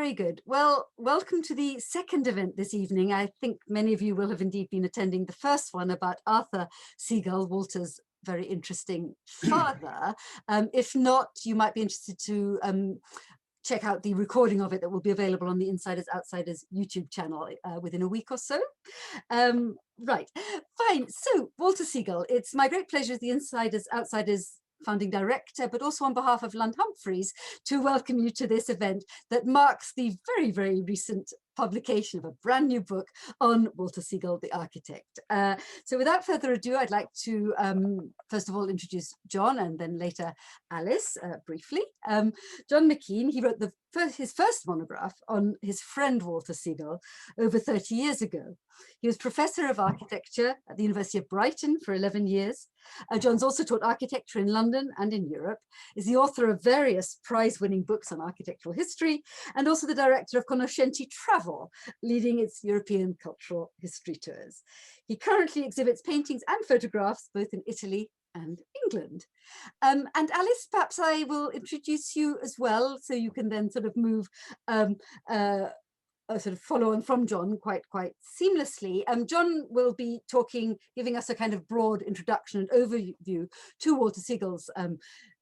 very good. Well, welcome to the second event this evening. I think many of you will have indeed been attending the first one about Arthur Seagull, Walter's very interesting father. If not, you might be interested to check out the recording of it that will be available on the Insiders Outsiders YouTube channel within a week or so. Right, fine. So, Walter Seagull, it's my great pleasure as the Insiders Outsiders founding director, but also on behalf of Lund Humphreys, to welcome you to this event that marks the very, very recent publication of a brand new book on Walter Seagull, the architect. So without further ado, I'd like to first of all introduce John and then later Alice briefly. John McKean, he wrote his first monograph on his friend Walter Seagull over 30 years ago. He was professor of architecture at the University of Brighton for 11 years. John's also taught architecture in London and in Europe, is the author of various prize-winning books on architectural history, and also the director of Conoscenti Travel, leading its European cultural history tours. He currently exhibits paintings and photographs both in Italy and England. And Alice, perhaps I will introduce you as well, so you can then sort of move sort of follow on from John quite seamlessly. John will be giving us a kind of broad introduction and overview to Walter Seagull's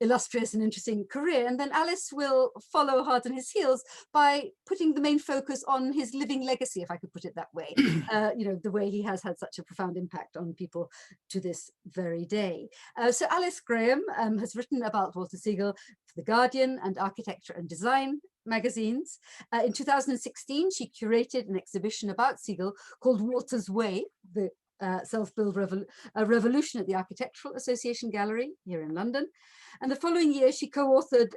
illustrious and interesting career, and then Alice will follow hard on his heels by putting the main focus on his living legacy, if I could put it that way. You know, the way he has had such a profound impact on people to this very day. So Alice Graham has written about Walter Seagull for The Guardian and Architecture and Design magazines. In 2016, she curated an exhibition about Seagull called Walter's Way, the self-build revolution at the Architectural Association Gallery here in London. And the following year, she co-authored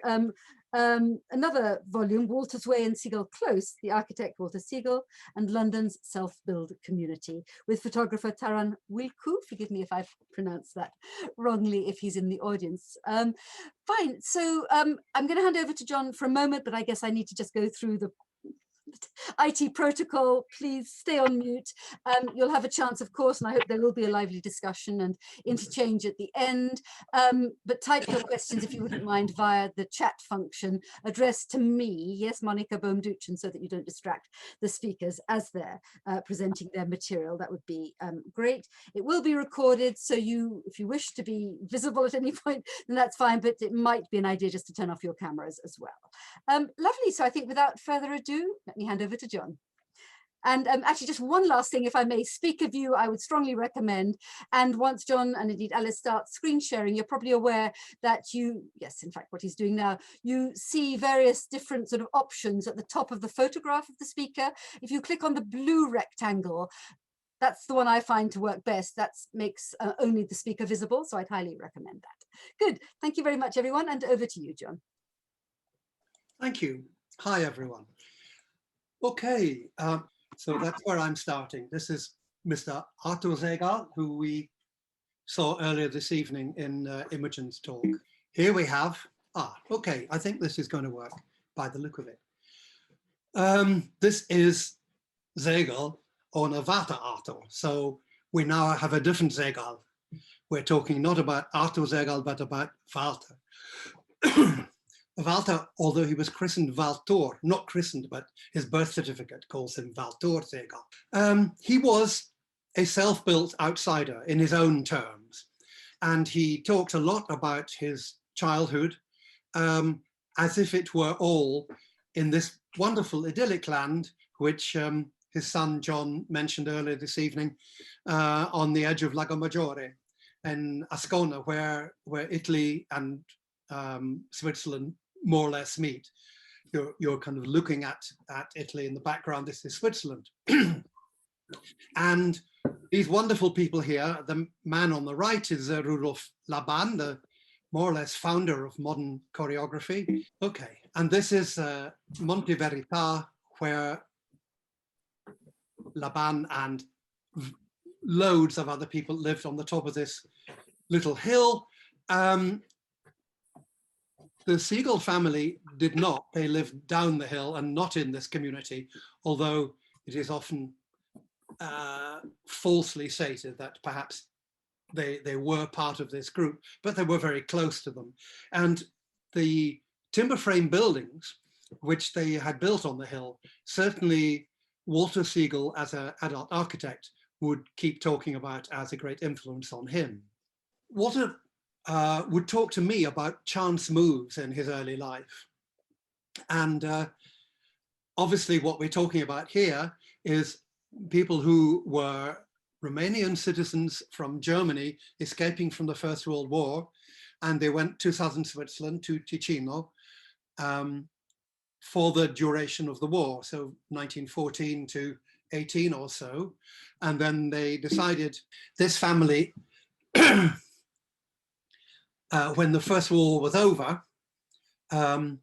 another volume, Walter's Way and Seagull Close, the architect Walter Seagull and London's self-build community, with photographer Taran Wilku. Forgive me if I've pronounced that wrongly, if he's in the audience. Fine, so I'm going to hand over to John for a moment, but I guess I need to just go through the IT protocol. Please stay on mute. You'll have a chance, of course, and I hope there will be a lively discussion and interchange at the end. But type your questions, if you wouldn't mind, via the chat function addressed to me, yes, Monica Bohm-Duchin, so that you don't distract the speakers as they're presenting their material. That would be great. It will be recorded, so if you wish to be visible at any point, then that's fine, but it might be an idea just to turn off your cameras as well. Lovely, so I think without further ado, let me hand over to John. And actually, just one last thing, if I may, Speaker View, I would strongly recommend. And once John and indeed Alice start screen sharing, you're probably aware that yes, in fact, what he's doing now, you see various different sort of options at the top of the photograph of the speaker. If you click on the blue rectangle, that's the one I find to work best. That makes only the speaker visible, so I'd highly recommend that. Good, thank you very much, everyone, and over to you, John. Thank you. Hi, everyone. Okay, so that's where I'm starting. This is Mr. Arthur Seagull, who we saw earlier this evening in Imogen's talk. Here we have, okay, I think this is going to work by the look of it. This is Seagull on a Walter Arthur. So we now have a different Seagull. We're talking not about Arthur Seagull, but about Walter. Walter, although he was christened Walter, not christened, but his birth certificate calls him Walter Seagull. He was a self-built outsider in his own terms. And he talked a lot about his childhood as if it were all in this wonderful idyllic land, which his son John mentioned earlier this evening, on the edge of Lago Maggiore in Ascona, where Italy and Switzerland more or less meet. You're kind of looking at Italy in the background. This is Switzerland. And these wonderful people here, the man on the right is Rudolf Laban, the more or less founder of modern choreography. Okay, and this is Monte Verità, where Laban and loads of other people lived on the top of this little hill. The Seagull family did not. They lived down the hill and not in this community, although it is often falsely stated that perhaps they were part of this group, but they were very close to them. And the timber frame buildings which they had built on the hill. Certainly Walter Siegel as an adult architect would keep talking about as a great influence on him. Walter would talk to me about chance moves in his early life. And obviously what we're talking about here is people who were Romanian citizens from Germany escaping from the First World War, and they went to southern Switzerland, to Ticino, for the duration of the war, so 1914 to 18 or so. And then they decided, this family, when the First War was over, tried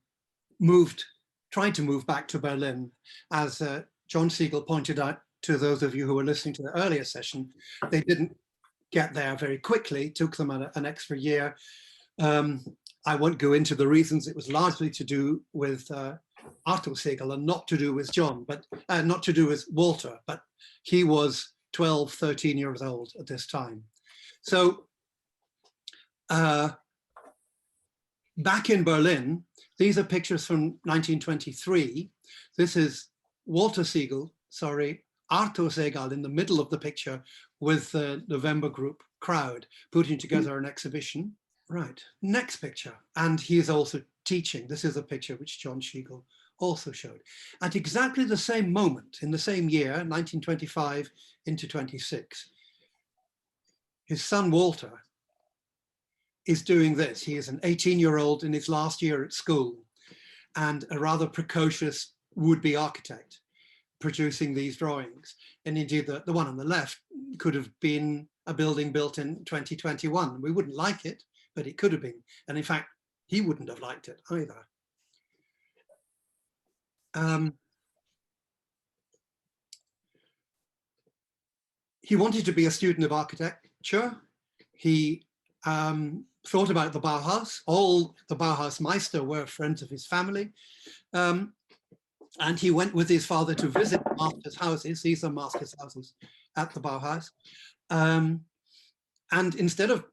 to move back to Berlin. As John Siegel pointed out to those of you who were listening to the earlier session, they didn't get there very quickly, it took them an extra year. I won't go into the reasons. It was largely to do with Arthur Siegel and not to do with John, but not to do with Walter, but he was 12, 13 years old at this time. So back in Berlin, these are pictures from 1923. This is Walter Siegel, Arthur Segal in the middle of the picture with the November Group crowd putting together an exhibition. Right, next picture. And he is also teaching. This is a picture which John Siegel also showed. At exactly the same moment, in the same year, 1925 into 26, his son Walter is doing this. He is an 18-year-old in his last year at school and a rather precocious would-be architect producing these drawings. And indeed, the one on the left could have been a building built in 2021. We wouldn't like it, but it could have been. And in fact, he wouldn't have liked it either. He wanted to be a student of architecture. He thought about the Bauhaus. All the Bauhaus Meister were friends of his family. And he went with his father to visit masters' houses. These are masters' houses at the Bauhaus. And instead of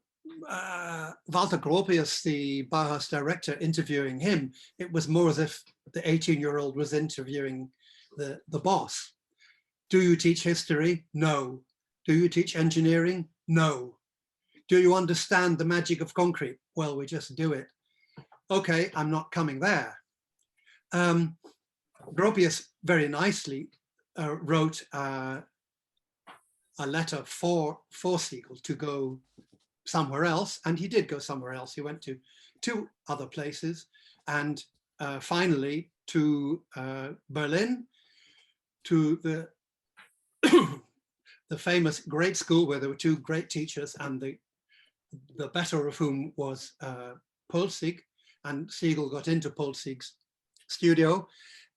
Walter Gropius, the Bauhaus director, interviewing him, it was more as if the 18-year-old was interviewing the boss. Do you teach history? No. Do you teach engineering? No. Do you understand the magic of concrete? Well, we just do it. Okay, I'm not coming there. Gropius very nicely wrote a letter for Siegel to go somewhere else, and he did go somewhere else. He went to 2 other places, and finally to Berlin, to the the famous great school where there were 2 great teachers, and the better of whom was Poelzig, and Siegel got into Poelzig's studio.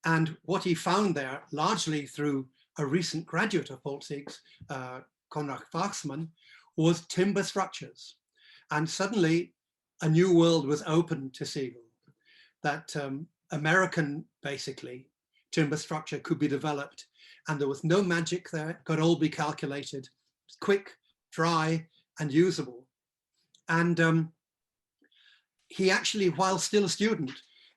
And what he found there, largely through a recent graduate of Poelzig's, Konrad Wachsmann, was timber structures. And suddenly a new world was open to Siegel, that American, basically, timber structure could be developed, and there was no magic there. It could all be calculated, quick, dry, and usable. And he actually, while still a student,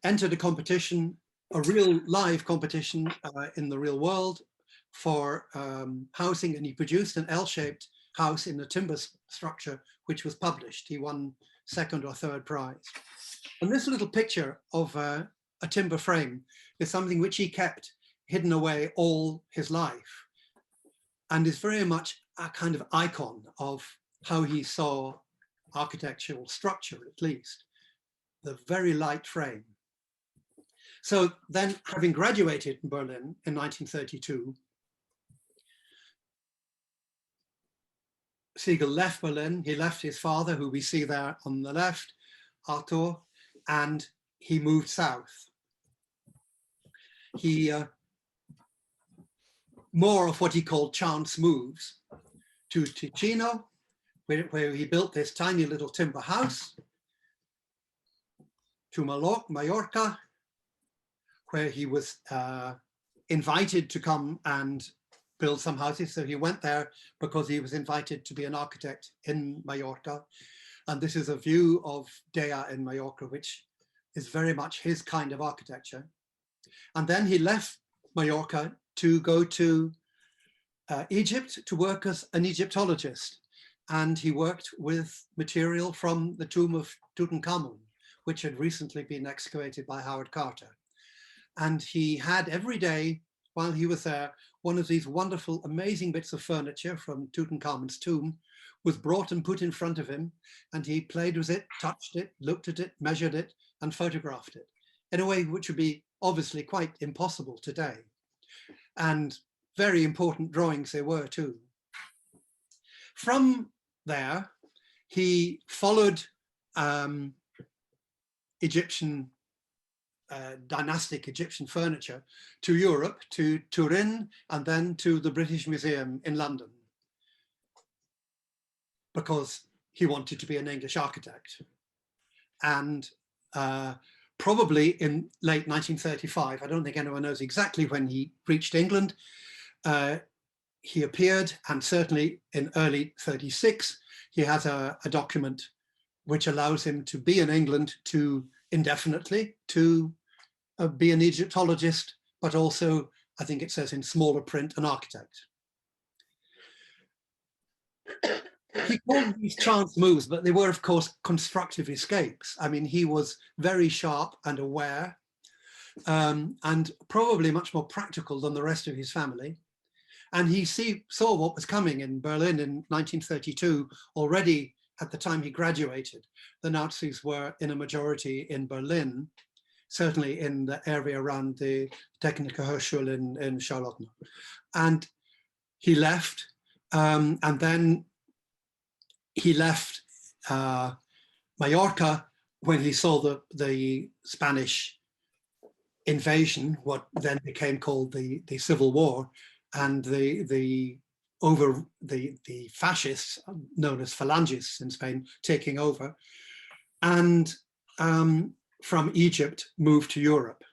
entered a competition, a real live competition in the real world for housing, and he produced an L-shaped house in a timber structure, which was published. He won 2nd or 3rd prize. And this little picture of a timber frame is something which he kept hidden away all his life, and is very much a kind of icon of how he saw architectural structure, at least, the very light frame. So then, having graduated in Berlin in 1932, Siegel left Berlin. He left his father, who we see there on the left, Arthur, and he moved south. He more of what he called chance moves to Ticino, where he built this tiny little timber house, to Mallorca, where he was invited to come and build some houses. So he went there because he was invited to be an architect in Mallorca. And this is a view of Dea in Mallorca, which is very much his kind of architecture. And then he left Mallorca to go to Egypt to work as an Egyptologist. And he worked with material from the tomb of Tutankhamun, which had recently been excavated by Howard Carter. And he had every day while he was there, one of these wonderful, amazing bits of furniture from Tutankhamun's tomb was brought and put in front of him, and he played with it, touched it, looked at it, measured it, and photographed it in a way which would be obviously quite impossible today. And very important drawings they were too. From there, he followed Egyptian dynastic Egyptian furniture to Europe, to Turin, and then to the British Museum in London, because he wanted to be an English architect. And probably in late 1935, I don't think anyone knows exactly when he reached England, he appeared, and certainly in early 36, he has a document which allows him to be in England to indefinitely, to be an Egyptologist, but also, I think it says in smaller print, an architect. He called these chance moves, but they were, of course, constructive escapes. I mean, he was very sharp and aware, and probably much more practical than the rest of his family. And he saw what was coming in Berlin in 1932. Already at the time he graduated, the Nazis were in a majority in Berlin, certainly in the area around the Technische Hochschule in Charlottene. And he left, and then he left Mallorca when he saw the Spanish invasion, what then became called the Civil War, and the fascists, known as Phalangists in Spain, taking over. And from Egypt moved to Europe.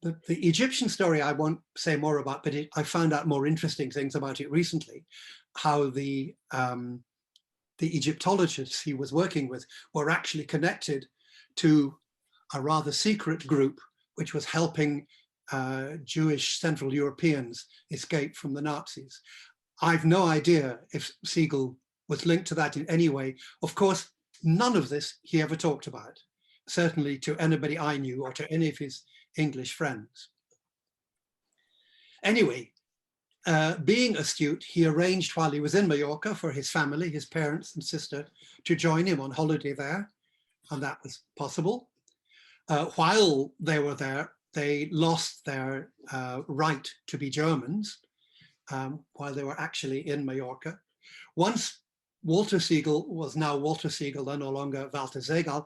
The Egyptian story I won't say more about, but I found out more interesting things about it recently, how the Egyptologists he was working with were actually connected to a rather secret group which was helping Jewish Central Europeans escape from the Nazis. I've no idea if Siegel was linked to that in any way. Of course, none of this he ever talked about, certainly to anybody I knew or to any of his English friends. Anyway, being astute, he arranged while he was in Mallorca for his family, his parents and sister, to join him on holiday there, and that was possible. While they were there, they lost their right to be Germans while they were actually in Mallorca. Once Walter Siegel was now Walter Siegel, they're no longer Walter Segal,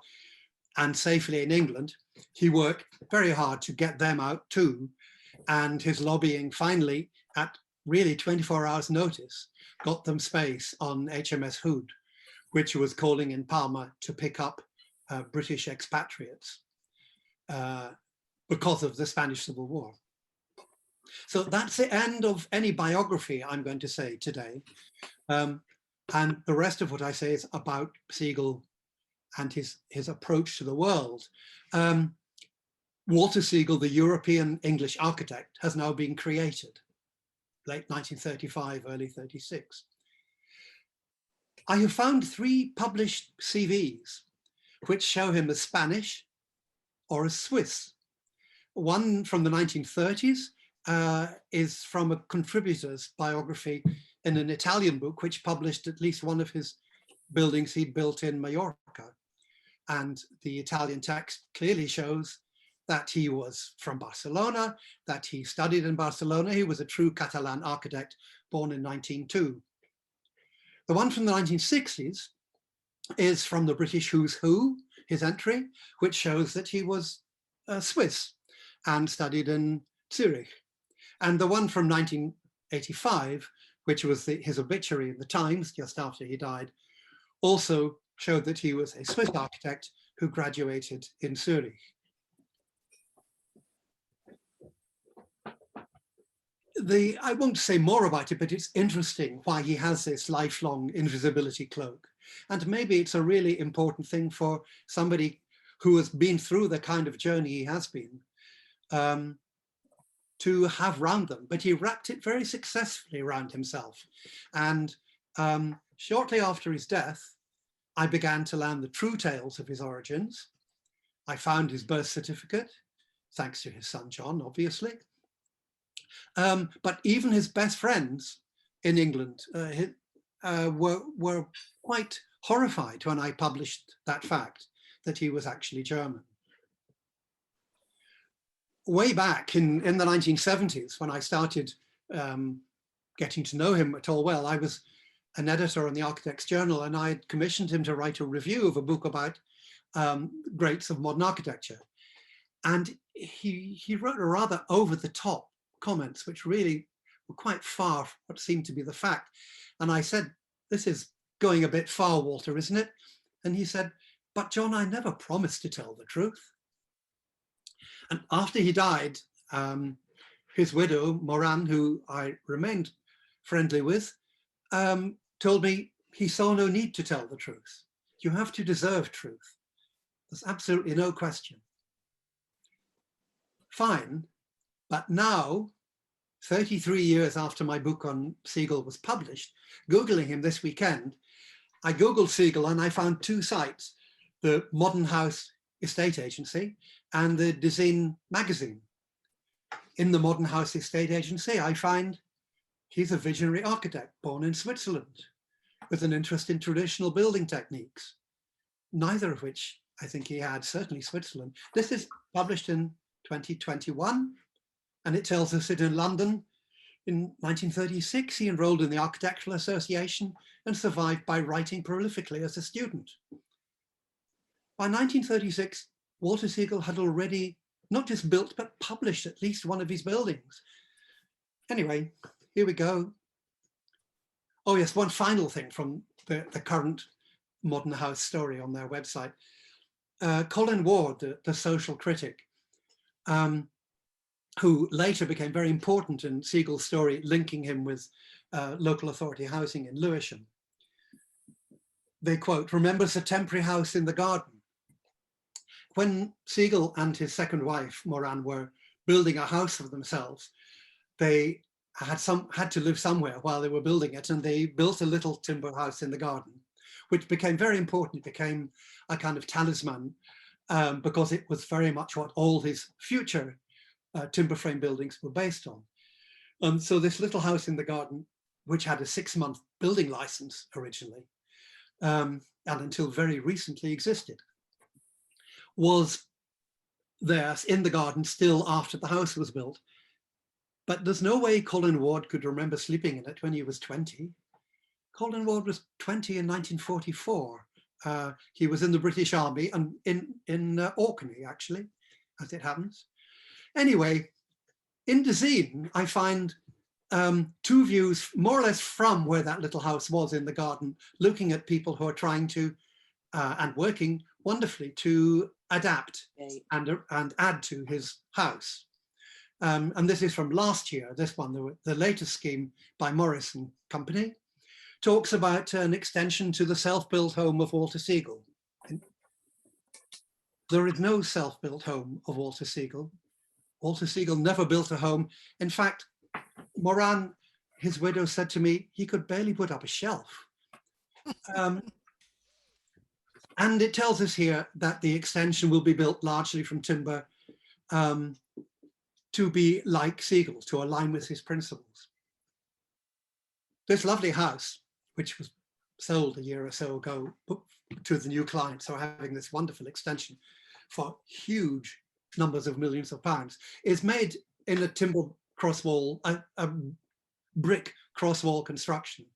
and safely in England, he worked very hard to get them out too. And his lobbying finally, at really 24 hours notice, got them space on HMS Hood, which was calling in Palma to pick up British expatriates because of the Spanish Civil War. So that's the end of any biography I'm going to say today. And the rest of what I say is about Siegel and his approach to the world. Walter Siegel, the European English architect, has now been created, late 1935, early 36. I have found 3 published CVs which show him as Spanish or as Swiss. One from the 1930s is from a contributor's biography in an Italian book, which published at least one of his buildings he built in Mallorca. And the Italian text clearly shows that he was from Barcelona, that he studied in Barcelona. He was a true Catalan architect, born in 1902. The one from the 1960s is from the British Who's Who, his entry, which shows that he was Swiss and studied in Zurich. And the one from 1985, which was his obituary in the Times just after he died, also showed that he was a Swiss architect who graduated in Zurich. I won't say more about it, but it's interesting why he has this lifelong invisibility cloak. And maybe it's a really important thing for somebody who has been through the kind of journey he has been. to have round them, but he wrapped it very successfully around himself. And shortly after his death, I began to learn the true tales of his origins. I found his birth certificate, thanks to his son John, obviously. But even his best friends in England were quite horrified when I published that fact, that he was actually German. Way back in the 1970s, when I started getting to know him at all well, I was an editor on the Architects Journal, and I had commissioned him to write a review of a book about greats of modern architecture. And he wrote a rather over-the-top comments, which really were quite far from what seemed to be the fact. And I said, "This is going a bit far, Walter, isn't it?" And he said, "But John, I never promised to tell the truth." And after he died, his widow, Moran, who I remained friendly with, told me he saw no need to tell the truth. You have to deserve truth. There's absolutely no question. Fine, but now, 33 years after my book on Siegel was published, Googling him this weekend, I Googled Siegel and I found two sites, the Modern House Estate Agency and the Design magazine. In the Modern House Estate Agency, I find he's a visionary architect born in Switzerland with an interest in traditional building techniques, neither of which I think he had, certainly Switzerland. This is published in 2021, and it tells us that in London in 1936, he enrolled in the Architectural Association and survived by writing prolifically as a student. By 1936, Walter Siegel had already not just built, but published at least one of his buildings. Anyway, here we go. Oh yes, one final thing from the current Modern House story on their website. Colin Ward, the social critic, who later became very important in Siegel's story, linking him with local authority housing in Lewisham. They quote, "Remembers a temporary house in the garden. When Siegel and his second wife, Moran, were building a house for themselves, they had to live somewhere while they were building it, and they built a little timber house in the garden, which became very important. It became a kind of talisman because it was very much what all his future timber frame buildings were based on. So this little house in the garden, which had a 6-month building license originally, and until very recently existed, was there in the garden still after the house was built. But there's no way Colin Ward could remember sleeping in it when he was 20. Colin Ward was 20 in 1944. He was in the British Army and in Orkney, actually, as it happens. Anyway, in Design, I find two views more or less from where that little house was in the garden, looking at people who are trying to and working wonderfully to adapt and add to his house. And this is from last year. This one, the latest scheme by Morris and Company, talks about an extension to the self-built home of Walter Siegel. There is no self-built home of Walter Siegel. Walter Siegel never built a home. In fact, Moran, his widow, said to me, he could barely put up a shelf. And it tells us here that the extension will be built largely from timber to be like Siegel, to align with his principles. This lovely house, which was sold a year or so ago to the new client, so having this wonderful extension for huge numbers of millions of pounds, is made in a timber crosswall, a brick crosswall construction.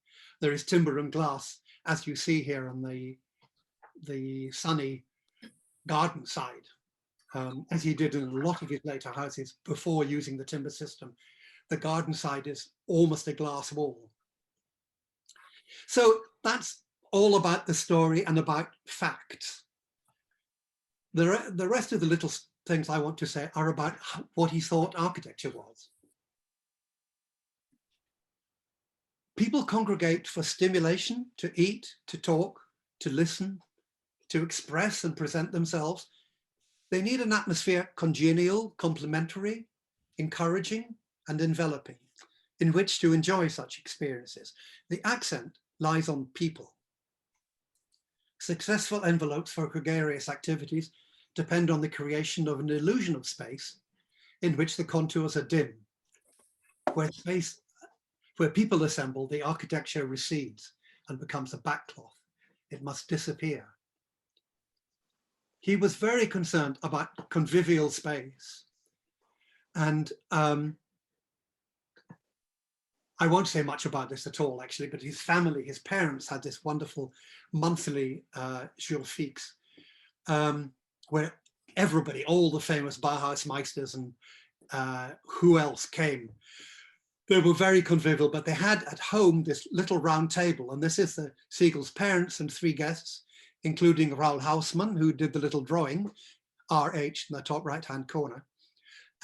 There is timber and glass, as you see here on the sunny garden side, as he did in a lot of his later houses before using the timber system. The garden side is almost a glass wall. So that's all about the story and about facts. The rest of the little things I want to say are about what he thought architecture was. People congregate for stimulation, to eat, to talk, to listen, to express and present themselves. They need an atmosphere congenial, complementary, encouraging, and enveloping in which to enjoy such experiences. The accent lies on people. Successful envelopes for gregarious activities depend on the creation of an illusion of space in which the contours are dim. Where people assemble, the architecture recedes and becomes a backcloth. It must disappear. He was very concerned about convivial space. And I won't say much about this at all, actually, but his family, his parents had this wonderful monthly Jour fixe, where everybody, all the famous Bauhaus Meisters and who else came. They were very convivial, but they had at home this little round table, and this is the Siegel's parents and 3 guests, including Raoul Hausmann, who did the little drawing, RH in the top right-hand corner.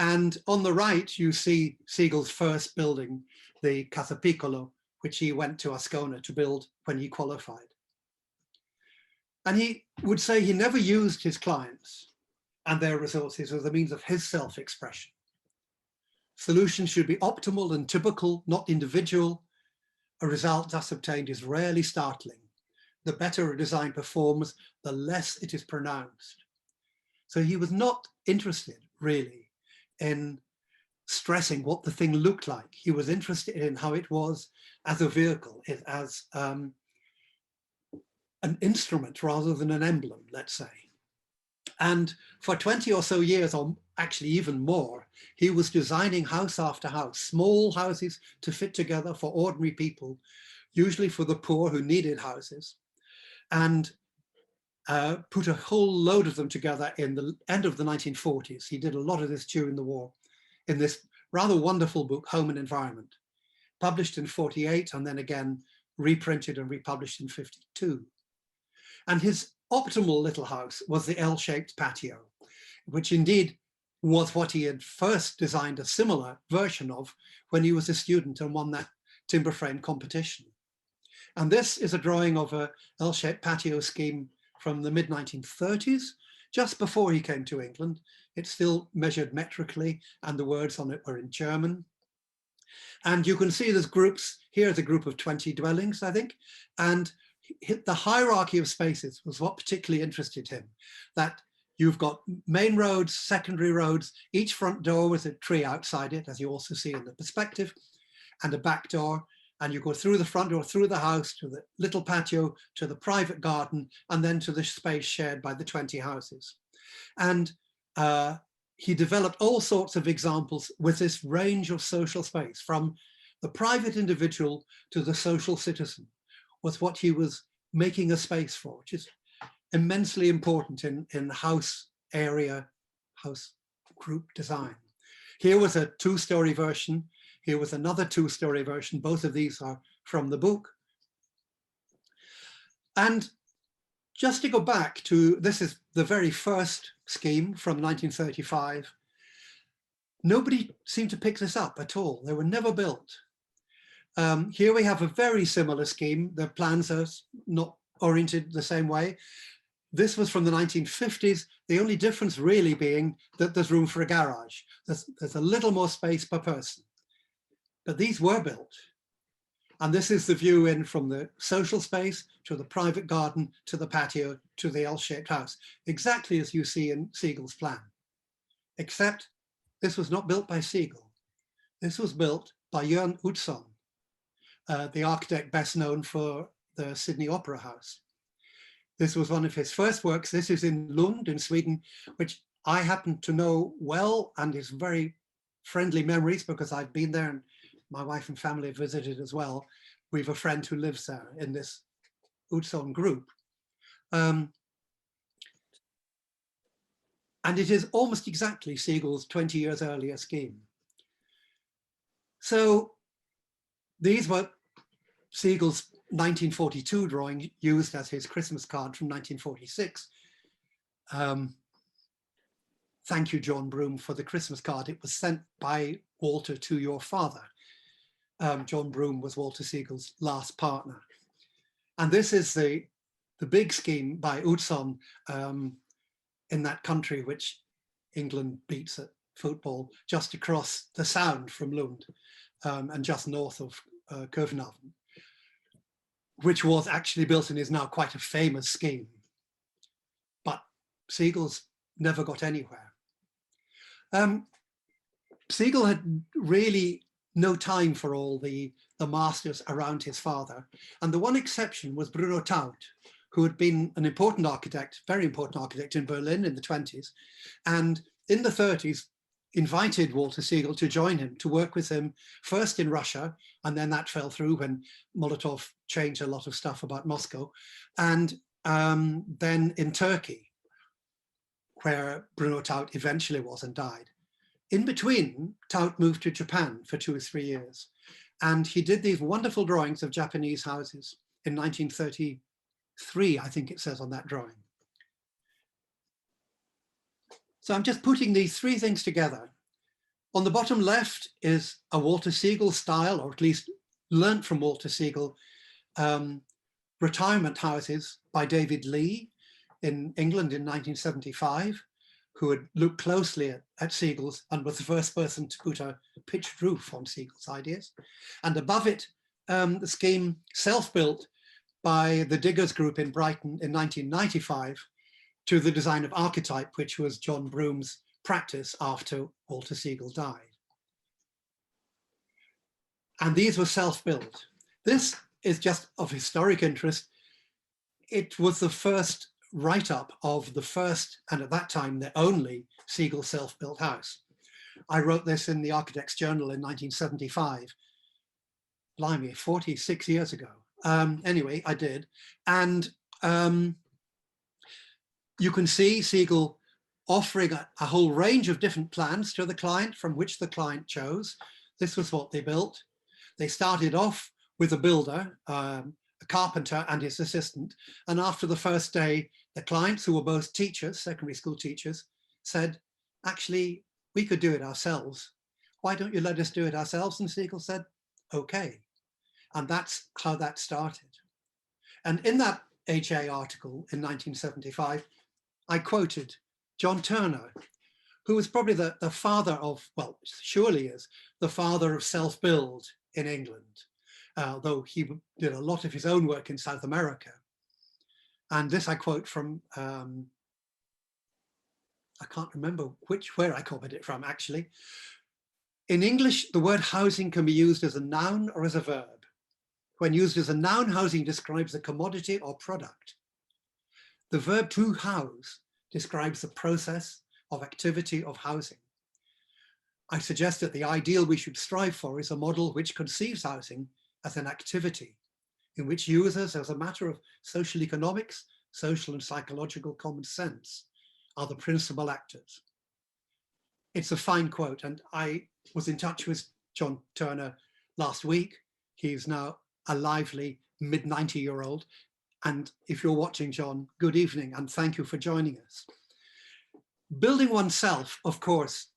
And on the right, you see Siegel's first building, the Casa Piccolo, which he went to Ascona to build when he qualified. And he would say he never used his clients and their resources as a means of his self-expression. Solutions should be optimal and typical, not individual. A result thus obtained is rarely startling. The better a design performs, the less it is pronounced. So he was not interested really in stressing what the thing looked like. He was interested in how it was as a vehicle, as an instrument rather than an emblem, let's say. And for 20 or so years, or actually even more, he was designing house after house, small houses to fit together for ordinary people, usually for the poor who needed houses, and put a whole load of them together in the end of the 1940s. He did a lot of this during the war in this rather wonderful book, Home and Environment, published in 48 and then again reprinted and republished in 52. And his optimal little house was the L-shaped patio, which indeed was what he had first designed a similar version of when he was a student and won that timber frame competition. And this is a drawing of a L-shaped patio scheme from the mid-1930s, just before he came to England. It's still measured metrically and the words on it were in German. And you can see there's groups, here's a group of 20 dwellings, I think, and the hierarchy of spaces was what particularly interested him, that you've got main roads, secondary roads, each front door with a tree outside it, as you also see in the perspective, and a back door. And you go through the front door, through the house, to the little patio, to the private garden, and then to the space shared by the 20 houses. And he developed all sorts of examples with this range of social space, from the private individual to the social citizen, was what he was making a space for, which is immensely important in house area, house group design. Here was a 2-story version. Here was another 2-story version. Both of these are from the book. And just to go back to, this is the very first scheme from 1935. Nobody seemed to pick this up at all. They were never built. Here we have a very similar scheme. The plans are not oriented the same way. This was from the 1950s. The only difference really being that there's room for a garage. There's a little more space per person. But these were built. And this is the view in from the social space to the private garden, to the patio, to the L-shaped house, exactly as you see in Siegel's plan. Except this was not built by Siegel. This was built by Jörn Utzon, the architect best known for the Sydney Opera House. This was one of his first works. This is in Lund in Sweden, which I happen to know well, and is very friendly memories because I've been there and my wife and family have visited as well. We have a friend who lives there in this Utzon group. And it is almost exactly Siegel's 20 years earlier scheme. So these were Siegel's 1942 drawing used as his Christmas card from 1946. Thank you, John Broome, for the Christmas card. It was sent by Walter to your father. John Broome was Walter Siegel's last partner. And this is the big scheme by Utzon in that country which England beats at football just across the Sound from Lund and just north of Kövenhaven, which was actually built and is now quite a famous scheme. But Segal's never got anywhere. Segal had really no time for all the masters around his father. And the one exception was Bruno Taut, who had been an important architect, very important architect in Berlin in the 20s. And in the 30s, invited Walter Segal to join him, to work with him, first in Russia, and then that fell through when Molotov changed a lot of stuff about Moscow, and then in Turkey, where Bruno Taut eventually was and died. In between, Taut moved to Japan for 2 or 3 years, and he did these wonderful drawings of Japanese houses in 1933, I think it says on that drawing. So I'm just putting these 3 things together. On the bottom left is a Walter Segal style, or at least learnt from Walter Segal, retirement houses by David Lee in England in 1975, who had looked closely at Segal's and was the first person to put a pitched roof on Segal's ideas. And above it, the scheme self-built by the Diggers Group in Brighton in 1995 to the design of Archetype, which was John Broom's practice after Walter Segal died. And these were self-built. This is just of historic interest. It was the first write-up of the first, and at that time, the only Segal self-built house. I wrote this in the Architects Journal in 1975. Blimey, 46 years ago. Anyway, I did. And you can see Segal offering a whole range of different plans to the client from which the client chose. This was what they built. They started off with a builder, a carpenter and his assistant. And after the first day, the clients, who were both teachers, secondary school teachers, said, actually, we could do it ourselves. Why don't you let us do it ourselves? And Segal said, okay. And that's how that started. And in that HA article in 1975, I quoted John Turner, who was probably the father of, well, surely is, the father of self-build in England, though he did a lot of his own work in South America. And this I quote from, I can't remember where I copied it from, actually. In English, the word housing can be used as a noun or as a verb. When used as a noun, housing describes a commodity or product. The verb to house describes the process of activity of housing. I suggest that the ideal we should strive for is a model which conceives housing as an activity in which users, as a matter of social economics, social and psychological common sense, are the principal actors. It's a fine quote, and I was in touch with John Turner last week. He's now a lively mid-90-year-old. And if you're watching, John, good evening, and thank you for joining us. Building oneself, of course,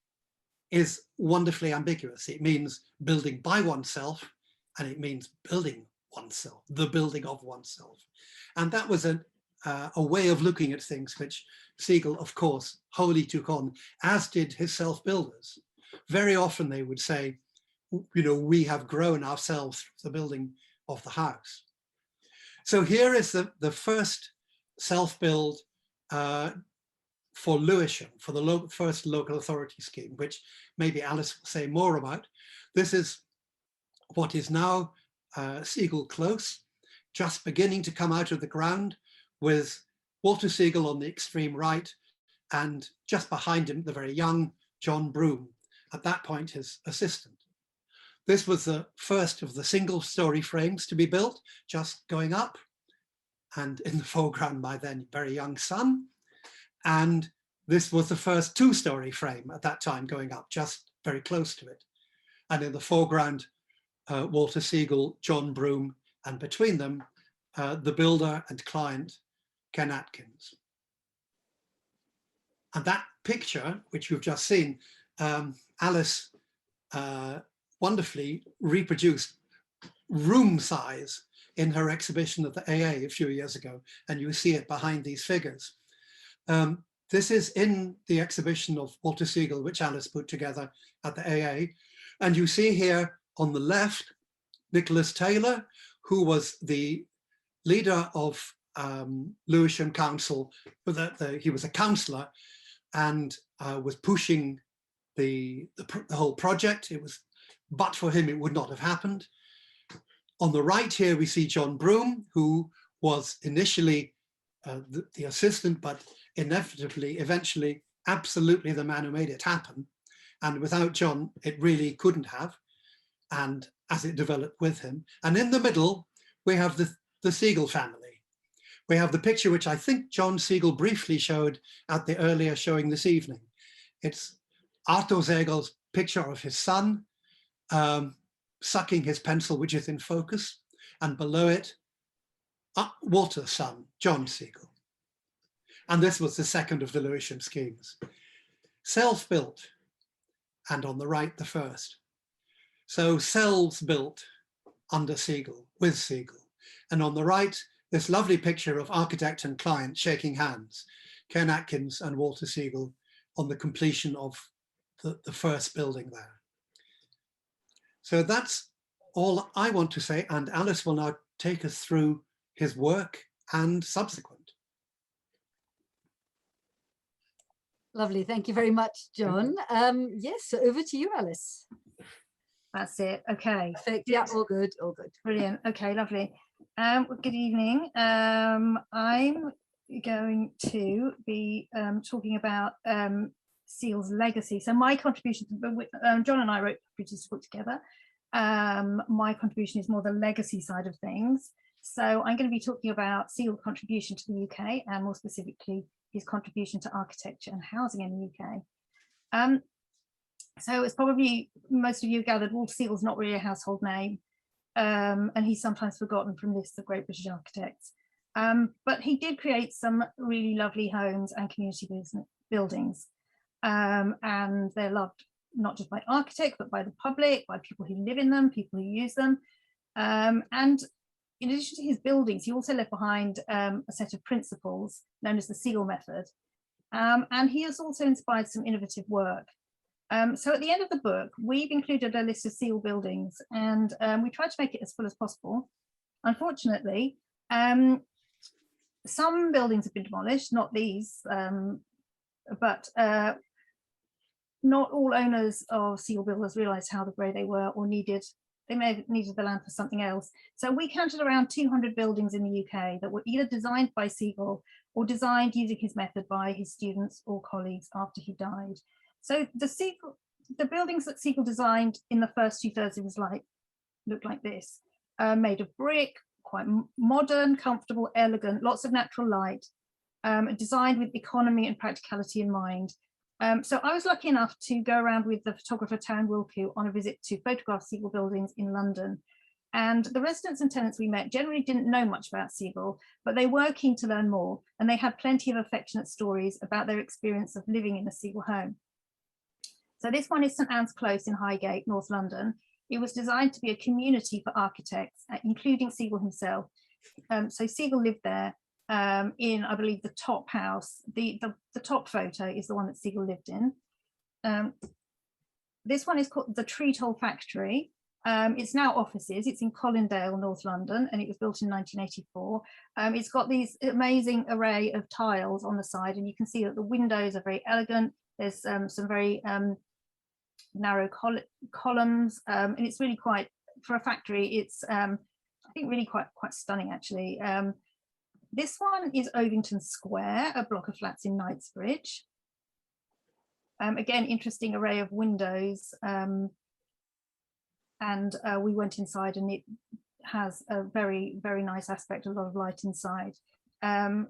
is wonderfully ambiguous. It means building by oneself, and it means building oneself, the building of oneself. And that was a way of looking at things which Segal, of course, wholly took on, as did his self-builders. Very often they would say, you know, we have grown ourselves through the building of the house. So here is the first self-build for Lewisham, for the first local authority scheme, which maybe Alice will say more about. This is what is now Segal Close, just beginning to come out of the ground, with Walter Segal on the extreme right, and just behind him, the very young John Broom, at that point his assistant. This was the first of the single-story frames to be built, just going up, and in the foreground, my then very young son. And this was the first 2-story frame at that time going up, just very close to it. And in the foreground, Walter Segal, John Broom, and between them, the builder and client, Ken Atkins. And that picture, which you've just seen, Alice wonderfully reproduced room size in her exhibition at the AA a few years ago, and you see it behind these figures. This is in the exhibition of Walter Siegel, which Alice put together at the AA. And you see here on the left, Nicholas Taylor, who was the leader of Lewisham Council. He was a councillor and was pushing the whole project. But for him, it would not have happened. On the right here, we see John Broome, who was initially the assistant, but inevitably, eventually, absolutely the man who made it happen. And without John, it really couldn't have, and as it developed with him. And in the middle, we have the Siegel family. We have the picture which I think John Siegel briefly showed at the earlier showing this evening. It's Arthur Siegel's picture of his son sucking his pencil, which is in focus, and below it, Walter's son, John Siegel. And this was the second of the Lewisham schemes. Self-built, and on the right, the first. So cells built under Siegel, with Siegel. And on the right, this lovely picture of architect and client shaking hands, Ken Atkins and Walter Siegel, on the completion of the first building there. So that's all I want to say, and Alice will now take us through his work and subsequent. Lovely, thank you very much, John. Yes, so over to you, Alice. That's it, okay. Perfect. Yeah, all good, all good. Brilliant, okay, lovely. Good evening. I'm going to be talking about Siegel's legacy. So my contribution, John and I wrote this book together. My contribution is more the legacy side of things. So I'm going to be talking about Siegel's contribution to the UK, and more specifically, his contribution to architecture and housing in the UK. So it's probably, most of you gathered, Walter Siegel's not really a household name, and he's sometimes forgotten from lists of great British architects. But he did create some really lovely homes and community buildings, and they're loved not just by architects, but by the public, by people who live in them, people who use them. And in addition to his buildings, he also left behind a set of principles known as the Siegel method. And he has also inspired some innovative work. So at the end of the book, we've included a list of Siegel buildings, and we tried to make it as full as possible. Unfortunately, some buildings have been demolished, not these, but not all owners of Siegel builders realised how the grey they were, or they may have needed the land for something else. So we counted around 200 buildings in the UK that were either designed by Siegel or designed using his method by his students or colleagues after he died. So the buildings that Siegel designed in the first 2/3 of his life looked like this, made of brick, quite modern, comfortable, elegant, lots of natural light, designed with economy and practicality in mind. So I was lucky enough to go around with the photographer Taryn Wilku on a visit to photograph Siegel buildings in London. And the residents and tenants we met generally didn't know much about Siegel, but they were keen to learn more, and they had plenty of affectionate stories about their experience of living in a Siegel home. So this one is St Anne's Close in Highgate, North London. It was designed to be a community for architects, including Siegel himself. So Siegel lived there in, I believe, the top house. The top photo is the one that Siegel lived in. This one is called the Treat Hole Factory. It's now offices. It's in Colindale, North London, and it was built in 1984. It's got these amazing array of tiles on the side, and you can see that the windows are very elegant. There's some very narrow columns, and it's really quite, for a factory, it's I think really quite stunning actually. This one is Ovington Square, a block of flats in Knightsbridge. Again, interesting array of windows, and we went inside, and it has a very, very nice aspect, a lot of light inside.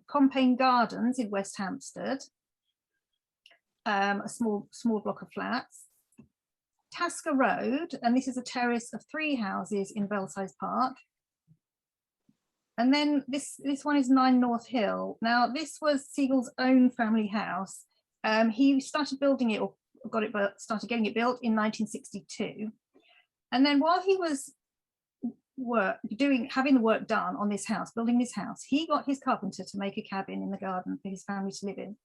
Compayne Gardens in West Hampstead, a small block of flats. Tasker Road, and this is a terrace of 3 houses in Belsize Park. And then this one is 9 North Hill. Now this was Siegel's own family house. He started building it, or started getting it built in 1962. And then while he was having the work done on this house, building this house, he got his carpenter to make a cabin in the garden for his family to live in.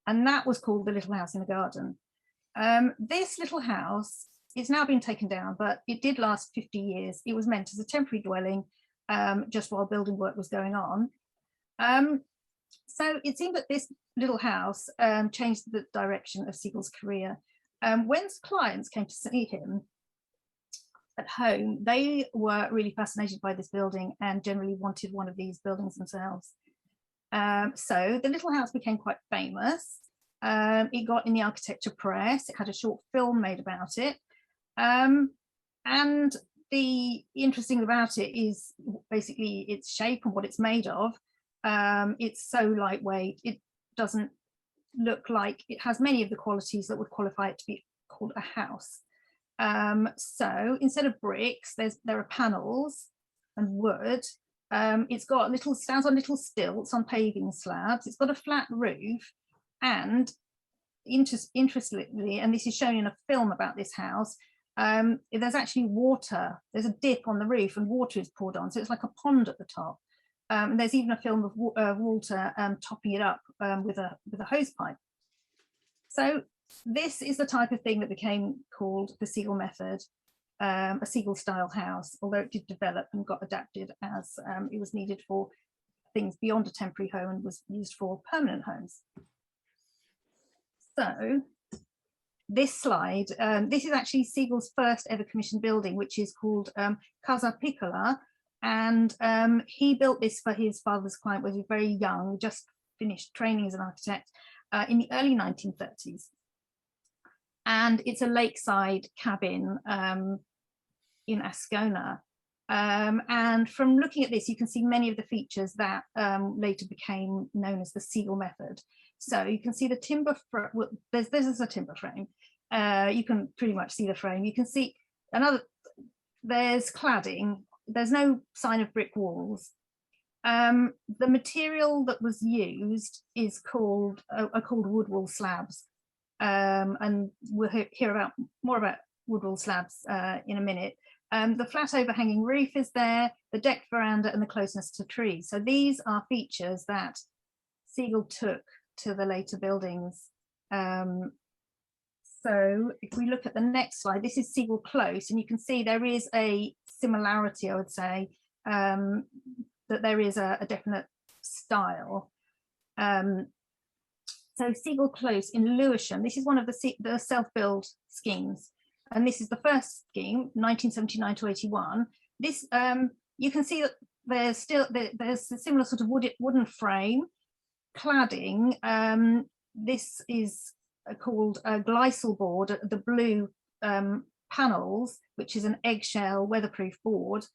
and that was called the Little House in the Garden. This little house is now been taken down, but it did last 50 years. It was meant as a temporary dwelling just while building work was going on. So it seemed that this little house changed the direction of Siegel's career. When clients came to see him at home, they were really fascinated by this building and generally wanted one of these buildings themselves. So the little house became quite famous. It got in the architecture press. It had a short film made about it. And the interesting about it is basically its shape and what it's made of. It's so lightweight. It doesn't look like it has many of the qualities that would qualify it to be called a house. So instead of bricks, there are panels and wood. It's got stands on little stilts on paving slabs. It's got a flat roof, and interestingly, and this is shown in a film about this house, there's actually water. There's a dip on the roof and water is poured on, so it's like a pond at the top. And there's even a film of Walter topping it up with a hose pipe. So this is the type of thing that became called the Siegel method, a Siegel style house, although it did develop and got adapted as it was needed for things beyond a temporary home and was used for permanent homes. So this slide, this is actually Siegel's first ever commissioned building, which is called Casa Piccola. And he built this for his father's client when he was very young, just finished training as an architect in the early 1930s. And it's a lakeside cabin in Ascona. And from looking at this, you can see many of the features that later became known as the Siegel method. So you can see the timber, well, this is a timber frame. You can pretty much see the frame. You can see there's cladding. There's no sign of brick walls. The material that was used is called wood wall slabs. And we'll hear more about wood wall slabs in a minute. The flat overhanging roof is there, the decked veranda, and the closeness to trees. So these are features that Siegel took to the later buildings. So if we look at the next slide, this is Siegel Close, and you can see there is a similarity, I would say, that there is a definite style. So Siegel Close in Lewisham, this is one of the self-build schemes. And this is the first scheme, 1979 to 81. This, you can see that there's a similar sort of wooden frame, cladding. This is called a glycol board, the blue panels, which is an eggshell weatherproof board.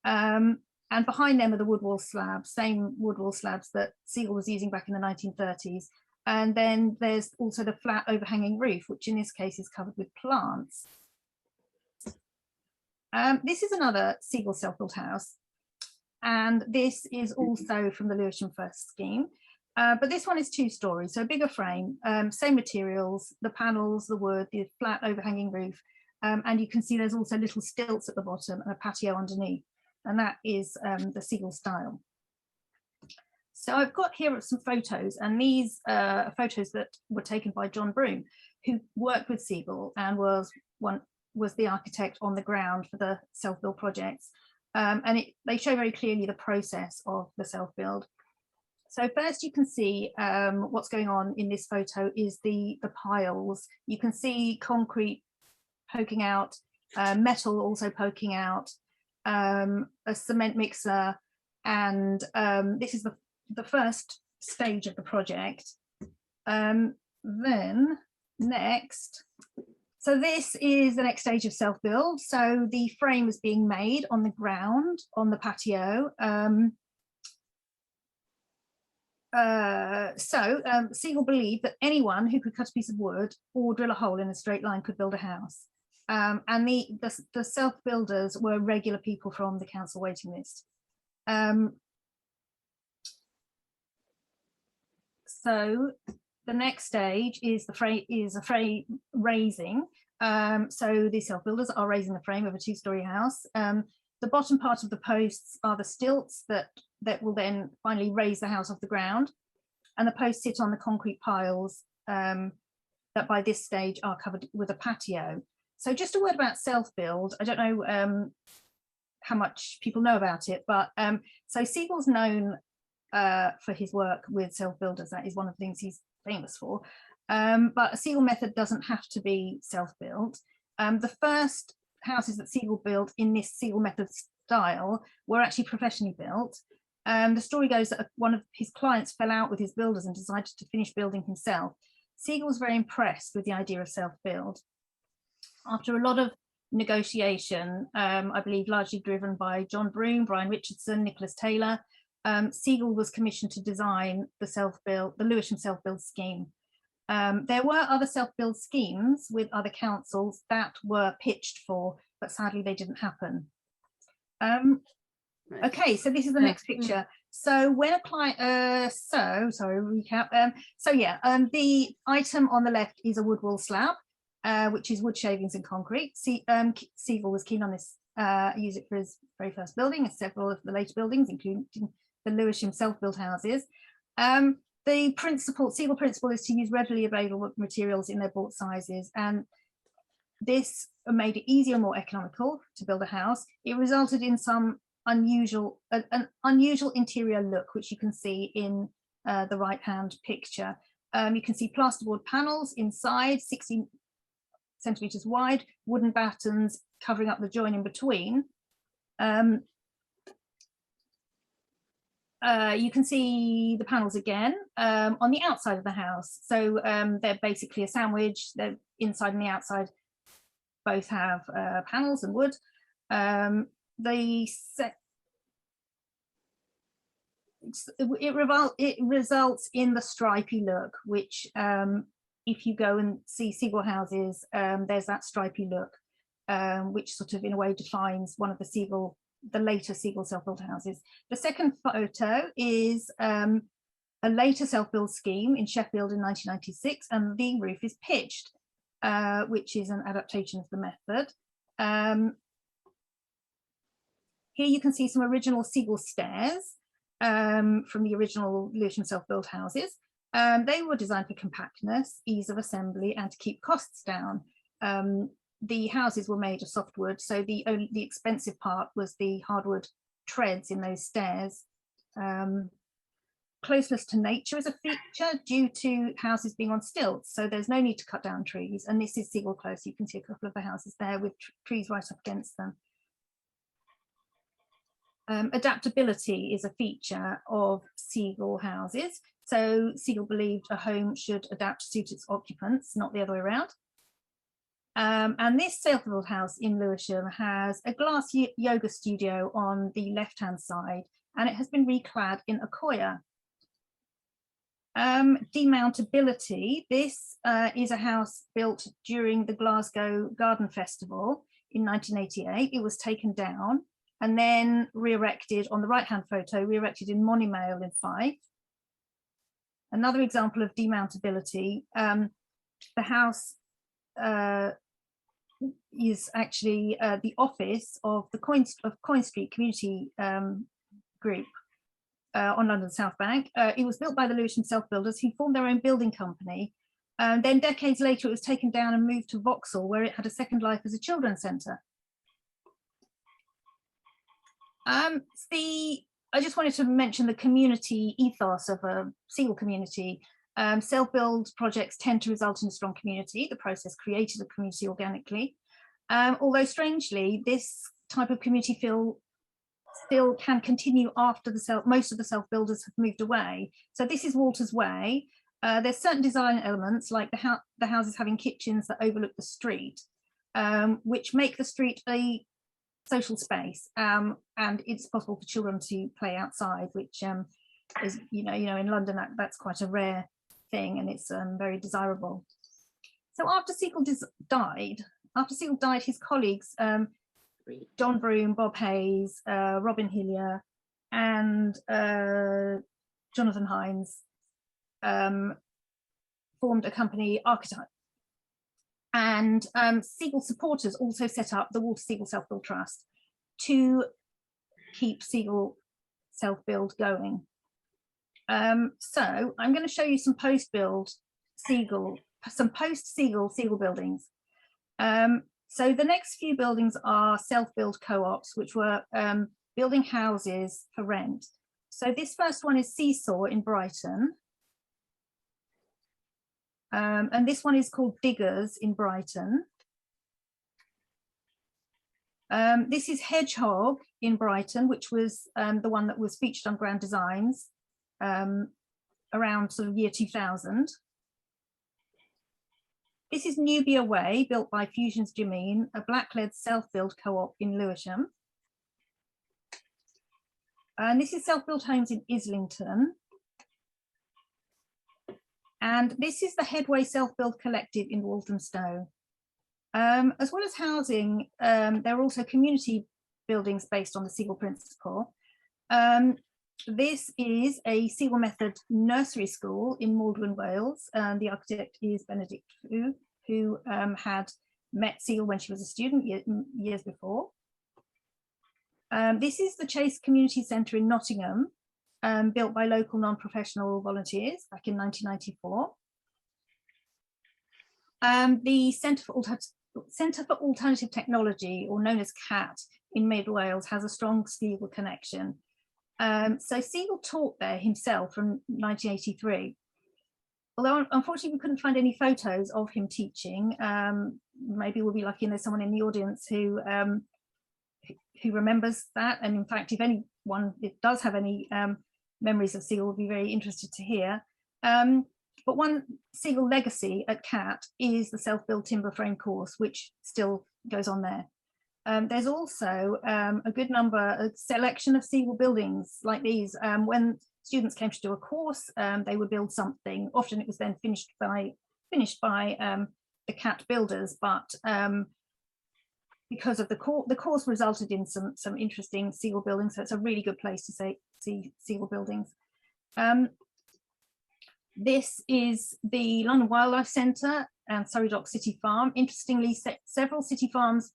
And behind them are the wood wall slabs, same wood wall slabs that Siegel was using back in the 1930s. And then there's also the flat overhanging roof, which in this case is covered with plants. This is another Siegel self-built house. And this is also from the Lewisham first scheme. But this one is 2 stories, so a bigger frame, same materials, the panels, the wood, the flat overhanging roof. And you can see there's also little stilts at the bottom and a patio underneath. And that is the Siegel style. So I've got here some photos, and these are photos that were taken by John Broome, who worked with Siegel and was the architect on the ground for the self-build projects. And they show very clearly the process of the self-build. So first you can see what's going on in this photo is the piles. You can see concrete poking out, metal also poking out, a cement mixer, and this is the first stage of the project. Then next, so this is the next stage of self-build. So the frame is being made on the ground, on the patio. Siegel believed that anyone who could cut a piece of wood or drill a hole in a straight line could build a house. And the self-builders were regular people from the council waiting list. So the next stage is a frame raising. So the self-builders are raising the frame of a 2-story house. The bottom part of the posts are the stilts that will then finally raise the house off the ground. And the posts sit on the concrete piles that by this stage are covered with a patio. So just a word about self-build. I don't know how much people know about it, but so Siegel's known for his work with self-builders. That is one of the things he's famous for. But a Siegel method doesn't have to be self-built. The first houses that Siegel built in this Siegel method style were actually professionally built. The story goes that one of his clients fell out with his builders and decided to finish building himself. Siegel was very impressed with the idea of self-build. After a lot of negotiation, I believe largely driven by John Broome, Brian Richardson, Nicholas Taylor, Siegel was commissioned to design the Lewisham self-build scheme. There were other self-build schemes with other councils that were pitched for, but sadly they didn't happen. Okay, so this is the next picture. So when a client, recap. The item on the left is a wood wall slab, which is wood shavings and concrete. Siegel was keen on this, use it for his very first building and several of the later buildings, including the Lewisham self-built houses. The Siegel principle is to use readily available materials in their bought sizes, and this made it easier and more economical to build a house. It resulted in an unusual interior look, which you can see in the right-hand picture. You can see plasterboard panels inside, 16 centimeters wide, wooden battens covering up the join in between. You can see the panels again on the outside of the house. So they're basically a sandwich. They're inside and the outside both have panels and wood. It results in the stripy look, which if you go and see Siegel houses, there's that stripy look, which sort of in a way defines one of the later Siegel self-built houses. The second photo is a later self-build scheme in Sheffield in 1996, and the roof is pitched, which is an adaptation of the method. Here you can see some original Siegel stairs from the original Lewisham self-built houses. They were designed for compactness, ease of assembly, and to keep costs down. The houses were made of softwood, so the expensive part was the hardwood treads in those stairs. Closeness to nature is a feature due to houses being on stilts, so there's no need to cut down trees. And this is Siegel Close. You can see a couple of the houses there with trees right up against them. Adaptability is a feature of Siegel houses. So Siegel believed a home should adapt to suit its occupants, not the other way around. And this self-built house in Lewisham has a glass yoga studio on the left-hand side, and it has been reclad in Accoya. Demountability, this is a house built during the Glasgow Garden Festival in 1988. It was taken down and then re-erected on the right-hand photo, re-erected in Monimail in Fife. Another example of demountability, the house is actually the office of the Coin Street Community Group on London South Bank. It was built by the Lewisham self-builders who formed their own building company. Then decades later, it was taken down and moved to Vauxhall, where it had a second life as a children's centre. I just wanted to mention the community ethos of a Siegel community. Self-build projects tend to result in a strong community. The process created a community organically. Although strangely, this type of community feel still can continue after most of the self-builders have moved away. So this is Walter's Way. There's certain design elements like the houses having kitchens that overlook the street, which make the street a social space, and it's possible for children to play outside, which is in London that's quite a rare thing, and it's very desirable. So after Siegel died, his colleagues John Broome, Bob Hayes, Robin Hillier, and Jonathan Hines formed a company, Archetype. And Siegel supporters also set up the Walter Siegel Self-Build Trust to keep Siegel Self-Build going. So I'm going to show you some post-build some post-Siegel buildings. So the next few buildings are self-build co-ops, which were building houses for rent. So this first one is Seesaw in Brighton. And this one is called Diggers in Brighton. This is Hedgehog in Brighton, which was the one that was featured on Grand Designs around sort of year 2000. This is Nubia Way, built by Fusions Jameen, a black-led self-build co-op in Lewisham. And this is Self-Built Homes in Islington. And this is the Headway Self-Build Collective in Walthamstow. As well as housing, there are also community buildings based on the Siegel principle. This is a Siegel method nursery school in Maldwyn, Wales. The architect is Benedict Fu, who had met Siegel when she was a student years before. This is the Chase Community Centre in Nottingham, built by local non-professional volunteers back in 1994. The Centre for Alternative Technology, or known as CAT, in Mid Wales has a strong Siegel connection. So Siegel taught there himself from 1983. Although unfortunately we couldn't find any photos of him teaching. Maybe we'll be lucky and there's someone in the audience who remembers that. And in fact, if anyone does have any memories of Siegel, we'll be very interested to hear. But one Siegel legacy at CAT is the self-built timber frame course, which still goes on there. There's also a selection of Siegel buildings like these. When students came to do a course, they would build something. Often it was then finished by the CAT builders, but because of the course resulted in some interesting Siegel buildings. So it's a really good place to see Siegel buildings. This is the London Wildlife Centre and Surrey Dock City Farm. Interestingly, several city farms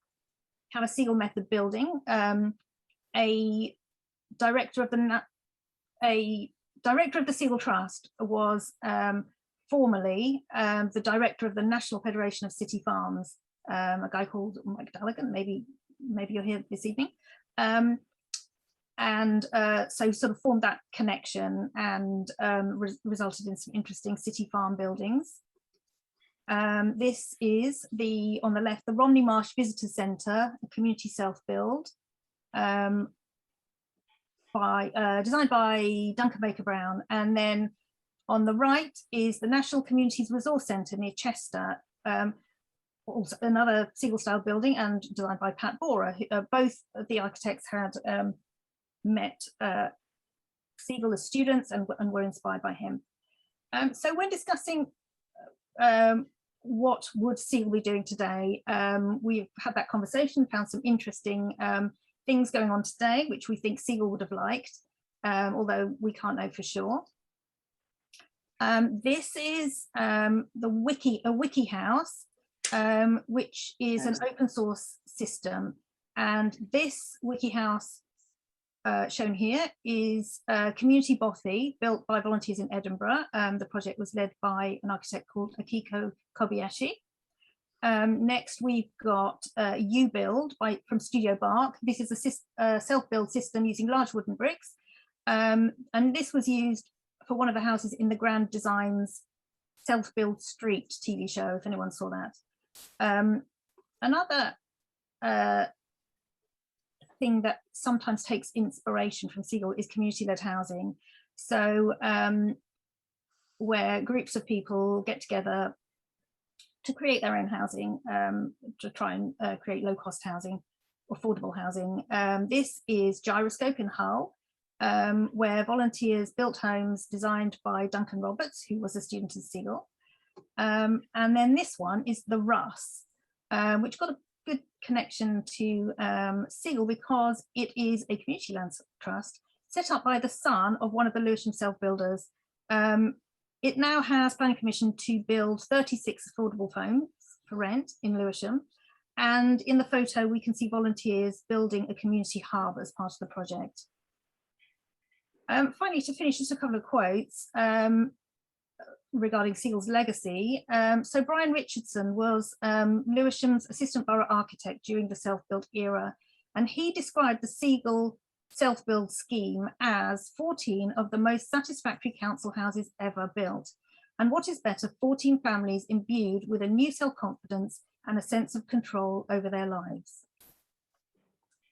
have a Siegel method building. A director of the Siegel Trust was formerly the director of the National Federation of City Farms, a guy called Mike Dallaghan. Maybe you're here this evening. So sort of formed that connection and resulted in some interesting city farm buildings. This is on the left, the Romney Marsh Visitor Centre, a community self-build, designed by Duncan Baker Brown. And then on the right is the National Communities Resource Centre near Chester, also another Siegel style building and designed by Pat Borer. Both of the architects had met Siegel as students and were inspired by him. So when discussing what would Siegel be doing today, we've had that conversation, found some interesting things going on today, which we think Siegel would have liked, although we can't know for sure. This is a wiki house, which is an open source system. And this wiki house shown here is Community Bothy, built by volunteers in Edinburgh. The project was led by an architect called Akiko Kobayashi. Next, we've got UBuild from Studio Bark. This is a self-build system using large wooden bricks. And this was used for one of the houses in the Grand Designs Self-Build Street TV show, if anyone saw that. Another thing that sometimes takes inspiration from Siegel is community-led housing. So where groups of people get together to create their own housing, to try and create low-cost housing, affordable housing. This is Gyroscope in Hull, where volunteers built homes designed by Duncan Roberts, who was a student at Siegel. And then this one is the Russ, which got a good connection to Siegel because it is a community land trust set up by the son of one of the Lewisham self-builders. It now has planning permission to build 36 affordable homes for rent in Lewisham. And in the photo, we can see volunteers building a community hub as part of the project. Finally, to finish, just a couple of quotes. regarding Siegel's legacy. So Brian Richardson was Lewisham's assistant borough architect during the self-built era, and he described the Siegel self-build scheme as 14 of the most satisfactory council houses ever built. And what is better, 14 families imbued with a new self-confidence and a sense of control over their lives.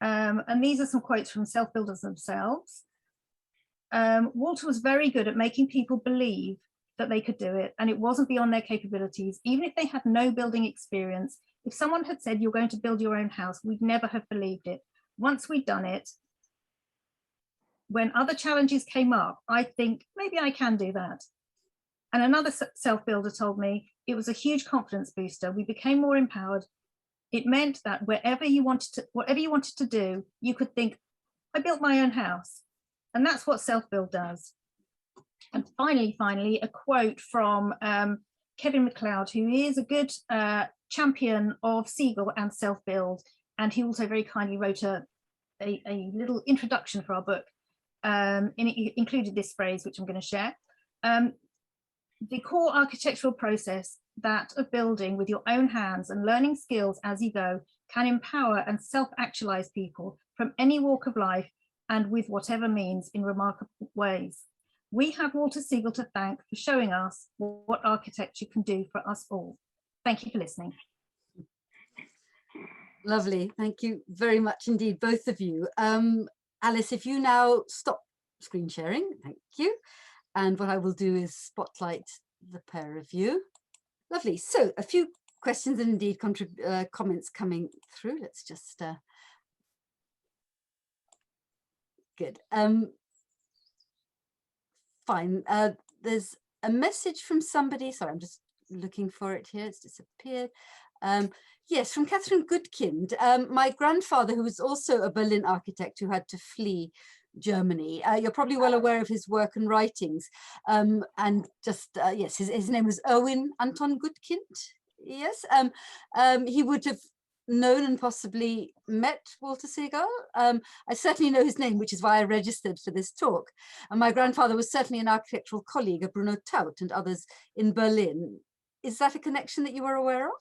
And these are some quotes from self-builders themselves. Walter was very good at making people believe that they could do it, and it wasn't beyond their capabilities. Even if they had no building experience, if someone had said, you're going to build your own house, we'd never have believed it. Once we'd done it, when other challenges came up, I think maybe I can do that. And another self-builder told me it was a huge confidence booster. We became more empowered. It meant that whatever you wanted to do, you could think, I built my own house. And that's what self-build does. And finally, a quote from Kevin MacLeod, who is a good champion of Siegel and self-build. And he also very kindly wrote a little introduction for our book. And it included this phrase, which I'm going to share. The core architectural process, that of building with your own hands and learning skills as you go, can empower and self-actualize people from any walk of life and with whatever means in remarkable ways. We have Walter Siegel to thank for showing us what architecture can do for us all. Thank you for listening. Lovely, thank you very much indeed, both of you. Alice, if you now stop screen sharing, thank you. And what I will do is spotlight the pair of you. Lovely. So a few questions and indeed comments coming through. Let's just good. Fine. There's a message from somebody. Sorry, I'm just looking for it here. It's disappeared. Yes, from Catherine Goodkind. My grandfather, who was also a Berlin architect who had to flee Germany. You're probably well aware of his work and writings. And just, yes, his name was Erwin Anton Goodkind. Yes, he would have known and possibly met Walter Siegel. I certainly know his name, which is why I registered for this talk. And my grandfather was certainly an architectural colleague of Bruno Taut and others in Berlin. Is that a connection that you were aware of?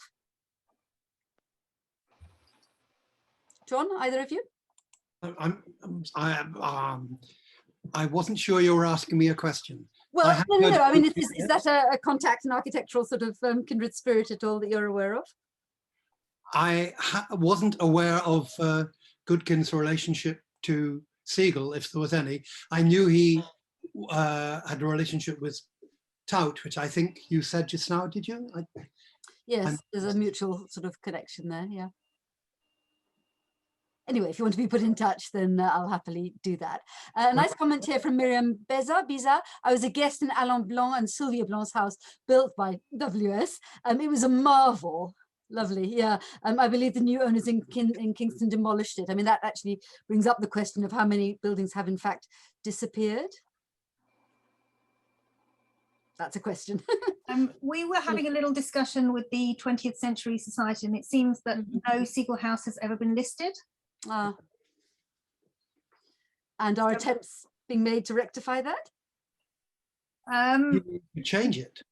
John, either of you? I wasn't sure you were asking me a question. Well, no. I mean, is that a contact, an architectural sort of kindred spirit at all that you're aware of? I wasn't aware of Goodkin's relationship to Siegel, if there was any. I knew he had a relationship with Taut, which I think you said just now, did you? Yes, there's a mutual sort of connection there, yeah. Anyway, if you want to be put in touch, then I'll happily do that. A nice comment here from Miriam Biza. I was a guest in Alain Blanc and Sylvia Blanc's house built by WS. It was a marvel. Lovely, yeah. I believe the new owners in Kingston demolished it. I mean, that actually brings up the question of how many buildings have in fact disappeared. That's a question. We were having a little discussion with the 20th Century Society, and it seems that no Siegel house has ever been listed. And are attempts being made to rectify that? Change it.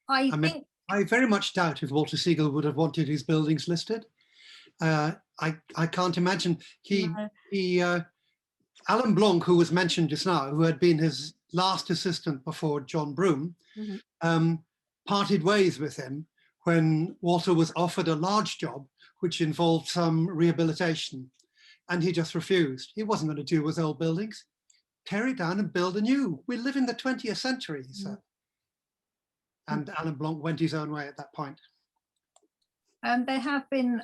I think I very much doubt if Walter Siegel would have wanted his buildings listed. I can't imagine. Alain Blanc, who was mentioned just now, who had been his last assistant before John Broome, parted ways with him when Walter was offered a large job which involved some rehabilitation, and he just refused. He wasn't going to deal with old buildings. Tear it down and build anew. We live in the 20th century, he said. And Alain Blanc went his own way at that point. There have been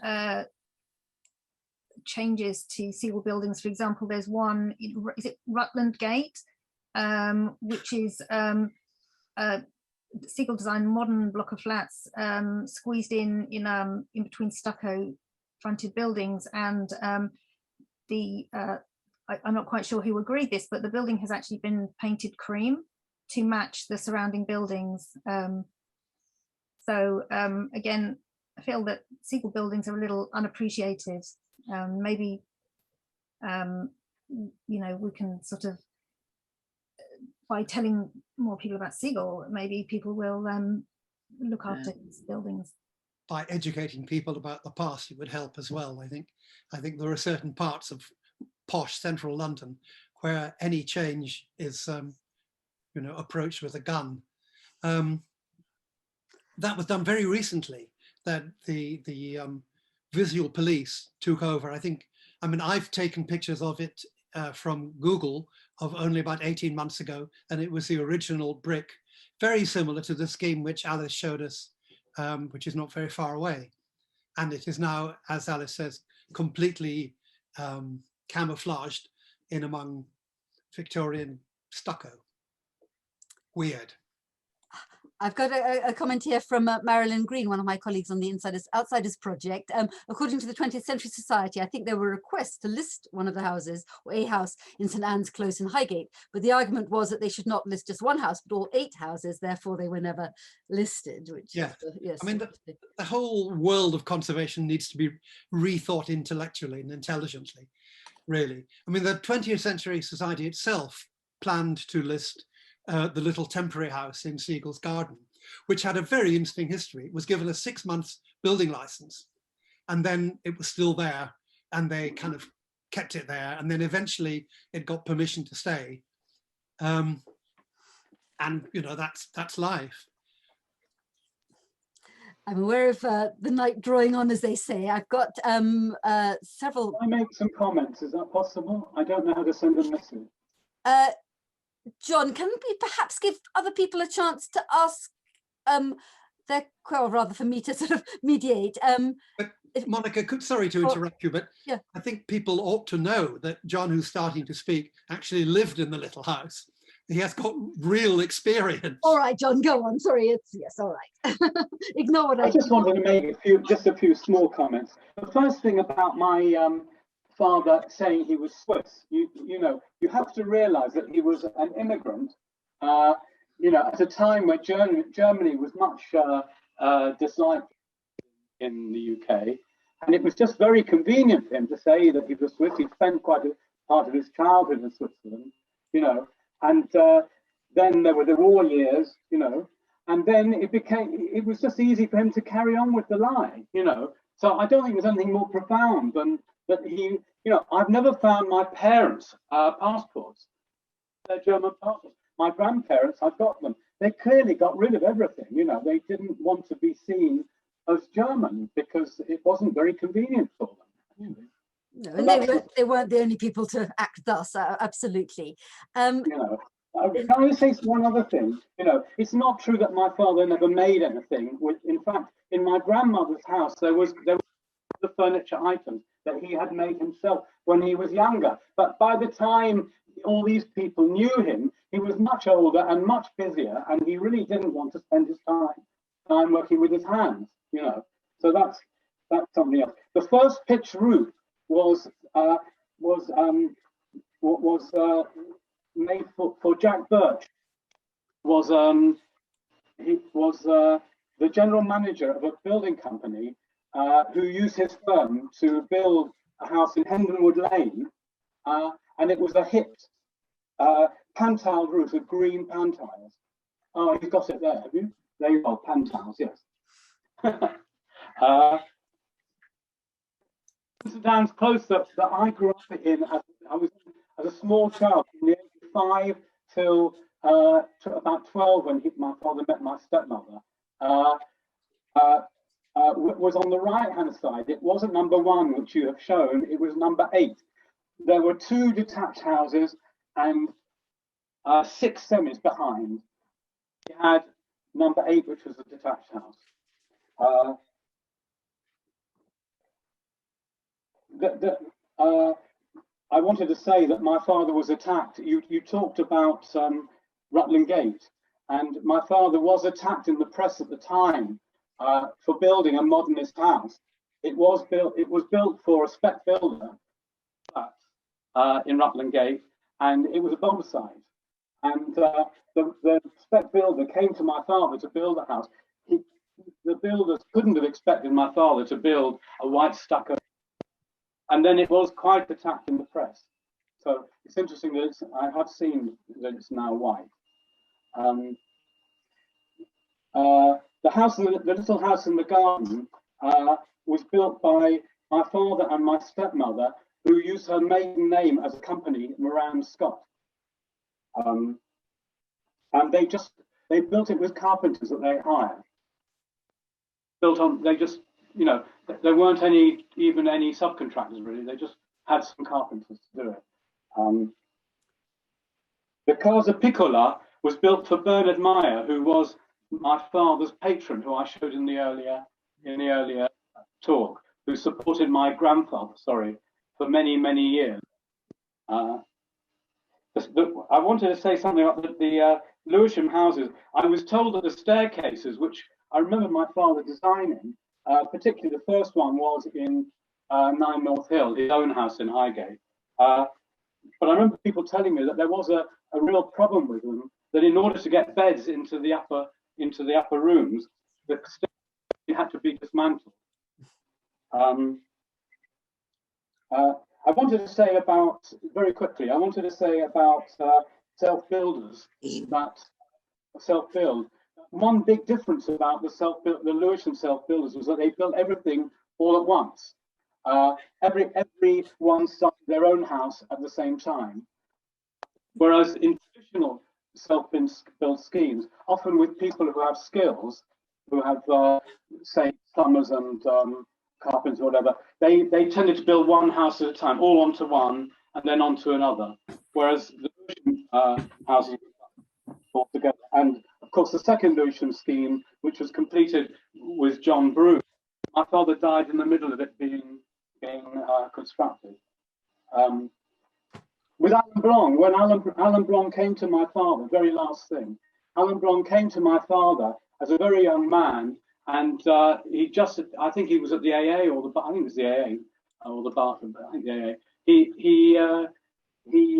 changes to Siegel buildings. For example, there's one, is it Rutland Gate, which is Siegel design modern block of flats squeezed in between stucco fronted buildings, and I'm not quite sure who agreed this, but the building has actually been painted cream to match the surrounding buildings. Again, I feel that Siegel buildings are a little unappreciated. Maybe we can sort of, by telling more people about Seagull, maybe people will look after these buildings. By educating people about the past, it would help as well. I think there are certain parts of posh central London where any change is, you know, approached with a gun. That was done very recently. That the visual police took over. I mean, I've taken pictures of it from Google of only about 18 months ago, and it was the original brick, very similar to the scheme which Alice showed us, which is not very far away. And it is now, as Alice says, completely camouflaged in among Victorian stucco. Weird. I've got a comment here from Marilyn Green, one of my colleagues on the Outsiders project. According to the 20th Century Society, I think there were requests to list one of the houses or a house in St Anne's Close in Highgate, but the argument was that they should not list just one house, but all 8 houses, therefore they were never listed. Which yeah, yes, I mean, the whole world of conservation needs to be rethought intellectually and intelligently, really. I mean, the 20th Century Society itself planned to list the little temporary house in Seagull's garden, which had a very interesting history. It was given a 6 months building license, and then it was still there, and they kind of kept it there, and then eventually it got permission to stay. And you know, that's life. I'm aware of the night drawing on, as they say. I've got several. Can I make some comments? Is that possible? I don't know how to send a message. John, can we perhaps give other people a chance to ask well, rather for me to sort of mediate. But Monica, sorry to interrupt you, but yeah. I think people ought to know that John, who's starting to speak, actually lived in the little house. He has got real experience. All right, John, go on. Sorry, yes, all right. Ignore what I just wanted to make just a few small comments. The first thing about my father saying he was Swiss, you know, you have to realize that he was an immigrant, you know, at a time where Germany was much disliked in the UK. And it was just very convenient for him to say that he was Swiss. He spent quite a part of his childhood in Switzerland, you know, and then there were the war years, you know, and then it was just easy for him to carry on with the lie, you know. So I don't think there's anything more profound than that he, you know, I've never found my parents' passports, their German passports. My grandparents, I've got them. They clearly got rid of everything, you know. They didn't want to be seen as German because it wasn't very convenient for them. No, and they weren't the only people to act thus, absolutely. You know, can I just say one other thing? You know, it's not true that my father never made anything. In fact, in my grandmother's house, there was the furniture items that he had made himself when he was younger. But by the time all these people knew him, he was much older and much busier, and he really didn't want to spend his time working with his hands. You know, so that's something else. The first pitched roof was made for Jack Birch. He was the general manager of a building company who used his firm to build a house in Hendenwood Lane, and it was a hit pan-tiled roof with green pan-tiles. Oh, you've got it there, have you? There you are, pan-tiles, yes. Downs Close that I grew up in as a small child, from the age of 5 till to about 12 when my father met my stepmother, was on the right-hand side. It wasn't number 1, which you have shown, it was number 8. There were 2 detached houses and 6 semis behind. We had number 8, which was a detached house. I wanted to say that my father was attacked. You talked about Rutland Gate, and my father was attacked in the press at the time for building a modernist house. It was built for a spec builder in Rutland Gate, and it was a bomb site. And the spec builder came to my father to build a house. The builders couldn't have expected my father to build a white stucco. And then it was quite attacked in the press. So it's interesting that I have seen that it's now white. The house, the little house in the garden, was built by my father and my stepmother, who used her maiden name as a company, Moran Scott. And they built it with carpenters that they hired. They just, you know, there weren't even any subcontractors really. They just had some carpenters to do it. The Casa Piccola was built for Bernard Meyer, who was my father's patron, who I showed in the earlier talk, who supported my grandfather, for many, many years. I wanted to say something about the Lewisham houses. I was told that the staircases, which I remember my father designing, particularly the first one was in 9 North Hill, his own house in Highgate. But I remember people telling me that there was a real problem with them, that in order to get beds into the upper rooms, the staircase had to be dismantled. I wanted to say about, very quickly, self-builders that self-build. One big difference about the Lewisham self-builders was that they built everything all at once. Everyone started their own house at the same time. Whereas in traditional self-built schemes, often with people who have skills, who have, say, plumbers and carpenters or whatever, they tended to build one house at a time, all onto one and then onto another. Whereas the Lewisham houses were all together. And of course, the second Lewisham scheme, which was completed with John Broome, my father died in the middle of it being constructed. With Alan Blong, when Alan Blong came to my father, very last thing, Alan Blong came to my father as a very young man, and I think he was at the AA or I think it was the AA or the Bath, I think the AA. He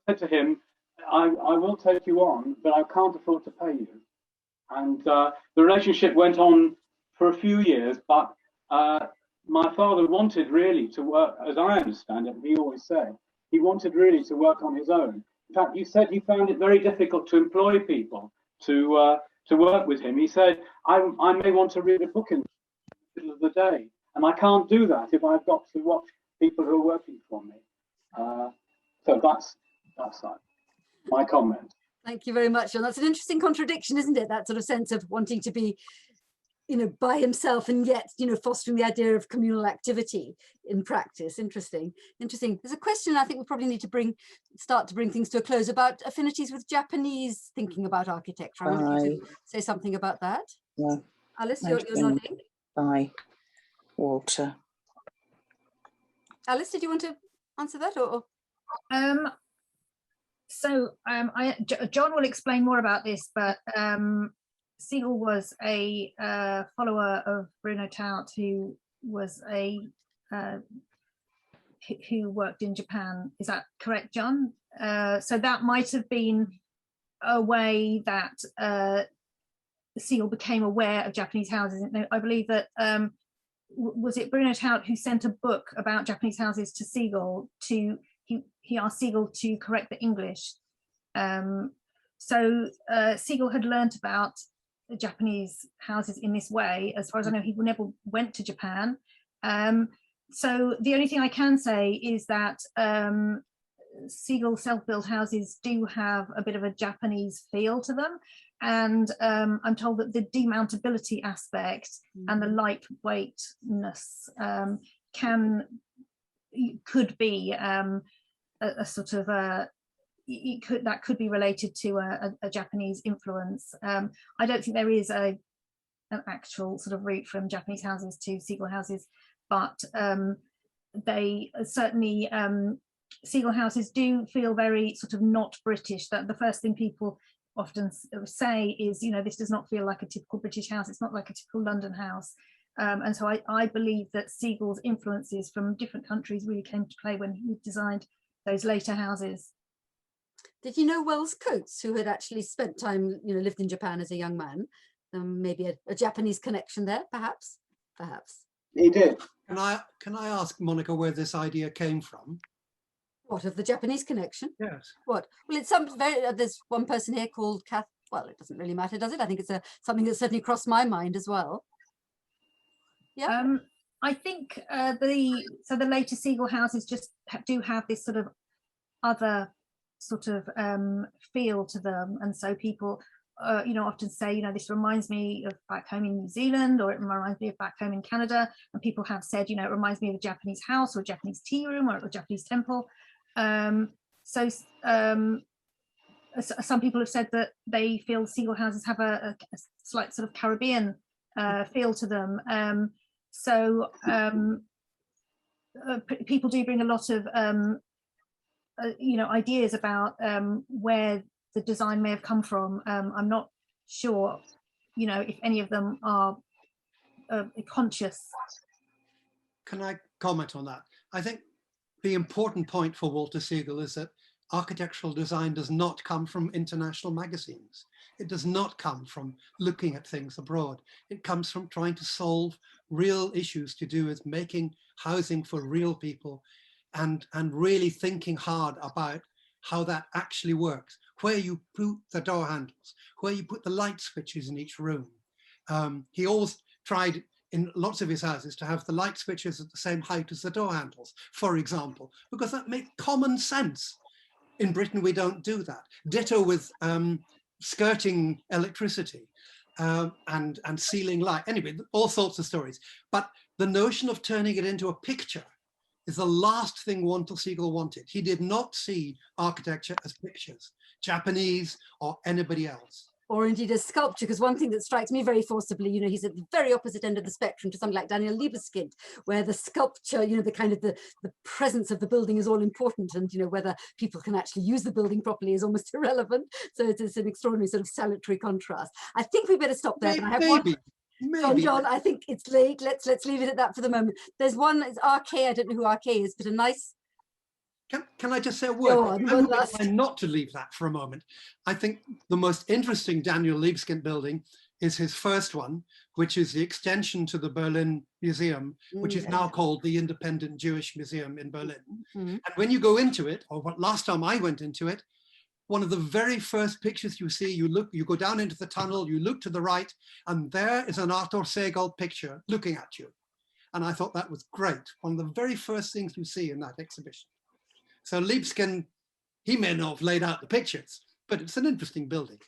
said to him, I will take you on, but I can't afford to pay you. And the relationship went on for a few years, but my father wanted really to work, as I understand it, he always said, he wanted really to work on his own. In fact, he said he found it very difficult to employ people to work with him. He said, I may want to read a book in the middle of the day, and I can't do that if I've got to watch people who are working for me. So that's my comment. Thank you very much, John. That's an interesting contradiction, isn't it? That sort of sense of wanting to be, you know, by himself and yet, you know, fostering the idea of communal activity in practice. Interesting. There's a question I think we probably need to start to bring things to a close about affinities with Japanese thinking about architecture. I want you to say something about that. Yeah. Alice, you're nodding. By Walter. Alice, did you want to answer that or? John will explain more about this, but Siegel was a follower of Bruno Taut, who was who worked in Japan. Is that correct, John? So that might have been a way that Siegel became aware of Japanese houses. I believe that was it Bruno Taut who sent a book about Japanese houses to Siegel he asked Siegel to correct the English. So Siegel had learnt about the Japanese houses in this way. As far as I know, he never went to Japan. So the only thing I can say is that Siegel self-built houses do have a bit of a Japanese feel to them. And I'm told that the demountability aspect and the lightweightness could be a sort of that could be related to a Japanese influence. I don't think there is an actual sort of route from Japanese houses to Siegel houses, but they certainly Siegel houses do feel very sort of not British. That the first thing people often say is, you know, this does not feel like a typical British house. It's not like a typical London house. And so I believe that Siegel's influences from different countries really came to play when he designed those later houses. Did you know Wells Coates, who had actually spent time, you know, lived in Japan as a young man? Maybe a Japanese connection there, perhaps? Perhaps. He did. Can I ask Monica where this idea came from? What, of the Japanese connection? Yes. What? Well, it's some very, there's one person here called Kath, well, it doesn't really matter, does it? I think it's something that certainly crossed my mind as well. Yeah. I think the later Siegel houses just do have this sort of other sort of feel to them, and so people often say, this reminds me of back home in New Zealand, or it reminds me of back home in Canada, and people have said, it reminds me of a Japanese house or a Japanese tea room or a Japanese temple. Some people have said that they feel Siegel houses have a slight sort of Caribbean feel to them. People do bring a lot of ideas about where the design may have come from. I'm not sure, if any of them are conscious. Can I comment on that? I think the important point for Walter Siegel is that architectural design does not come from international magazines. It does not come from looking at things abroad. It comes from trying to solve real issues to do with making housing for real people, and really thinking hard about how that actually works, where you put the door handles, where you put the light switches in each room. He always tried in lots of his houses to have the light switches at the same height as the door handles, for example, because that makes common sense. In Britain, we don't do that. Ditto with skirting electricity and ceiling light. Anyway, all sorts of stories. But the notion of turning it into a picture is the last thing Walter Siegel wanted. He did not see architecture as pictures, Japanese or anybody else. Or indeed as sculpture, because one thing that strikes me very forcibly, he's at the very opposite end of the spectrum to something like Daniel Libeskind, where the sculpture, the kind of the presence of the building is all important, and whether people can actually use the building properly is almost irrelevant. So it is an extraordinary sort of salutary contrast. I think we better stop there. Maybe. John, I think it's late. Let's leave it at that for the moment. There's one, it's RK, I don't know who RK is, but a nice... Can I just say a word? I'm trying not to leave that for a moment. I think the most interesting Daniel Libeskind building is his first one, which is the extension to the Berlin Museum, which is now called the Independent Jewish Museum in Berlin. And when you go into it, or last time I went into it, one of the very first pictures you see, you go down into the tunnel, you look to the right, and there is an Arthur Segal picture looking at you. And I thought that was great. One of the very first things you see in that exhibition. So Libeskind, he may not have laid out the pictures, but it's an interesting building.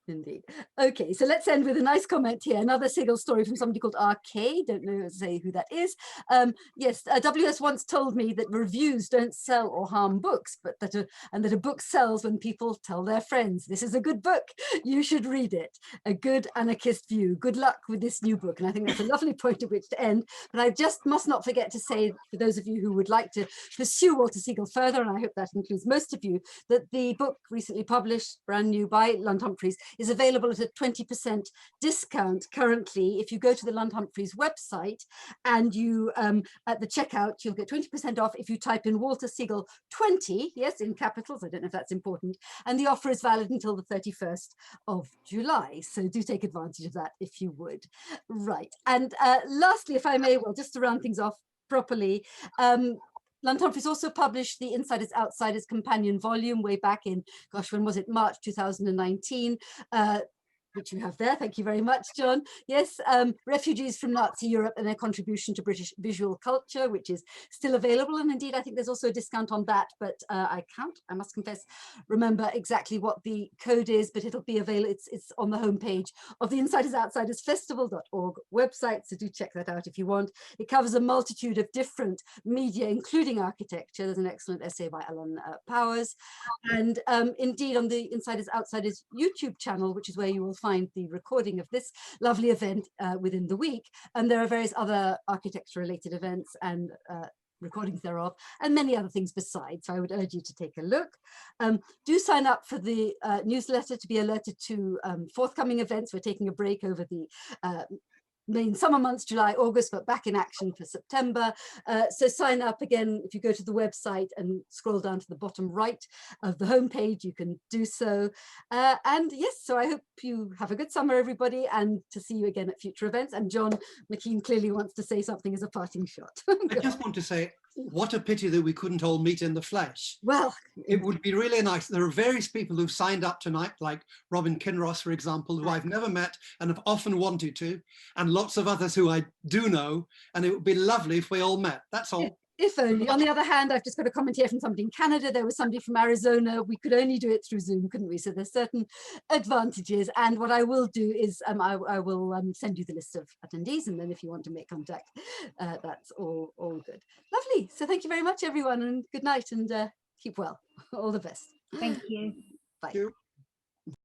Indeed. Okay, so let's end with a nice comment here. Another Siegel story from somebody called RK. Don't know say who that is. Yes, WS once told me that reviews don't sell or harm books, but that a book sells when people tell their friends, this is a good book, you should read it. A good anarchist view. Good luck with this new book. And I think that's a lovely point at which to end. But I just must not forget to say, for those of you who would like to pursue Walter Siegel further, and I hope that includes most of you, that the book recently published, brand new by Lund Humphreys, is available at a 20% discount currently. If you go to the Lund Humphreys website and you at the checkout, you'll get 20% off if you type in Walter Siegel 20, yes, in capitals. I don't know if that's important. And the offer is valid until the 31st of July. So do take advantage of that if you would. Right. And lastly, if I may, well, just to round things off properly, Lund Humphreys also published the Insiders Outsiders companion volume way back in, gosh, when was it? March 2019, which you have there. Thank you very much, John. Yes, Refugees from Nazi Europe and their contribution to British visual culture, which is still available. And indeed, I think there's also a discount on that, but I must confess, remember exactly what the code is, but it'll be available. It's on the homepage of the Insiders Outsiders Festival.org website, so do check that out if you want. It covers a multitude of different media, including architecture. There's an excellent essay by Alan Powers. And indeed, on the Insiders Outsiders YouTube channel, which is where you will find the recording of this lovely event within the week. And there are various other architecture related events and recordings thereof, and many other things besides. So I would urge you to take a look. Do sign up for the newsletter to be alerted to forthcoming events. We're taking a break over the main summer months, July, August, but back in action for September. So sign up again. If you go to the website and scroll down to the bottom right of the homepage, you can do so. And yes, so I hope you have a good summer, everybody, and to see you again at future events. And John McKean clearly wants to say something as a parting shot. I just want to say, what a pity that we couldn't all meet in the flesh. Well, It would be really nice. There are various people who've signed up tonight, like Robin Kinross, for example, who I've never met and have often wanted to, and lots of others who I do know, and it would be lovely if we all met. That's all. if only. On the other hand, I've just got a comment here from somebody in Canada. There was somebody from Arizona. We could only do it through Zoom, couldn't we? So there's certain advantages. And what I will do is I will send you the list of attendees, and then if you want to make contact, that's all good. Lovely. So thank you very much, everyone, and good night, and keep well. All the best. Thank you. Bye. Thank you.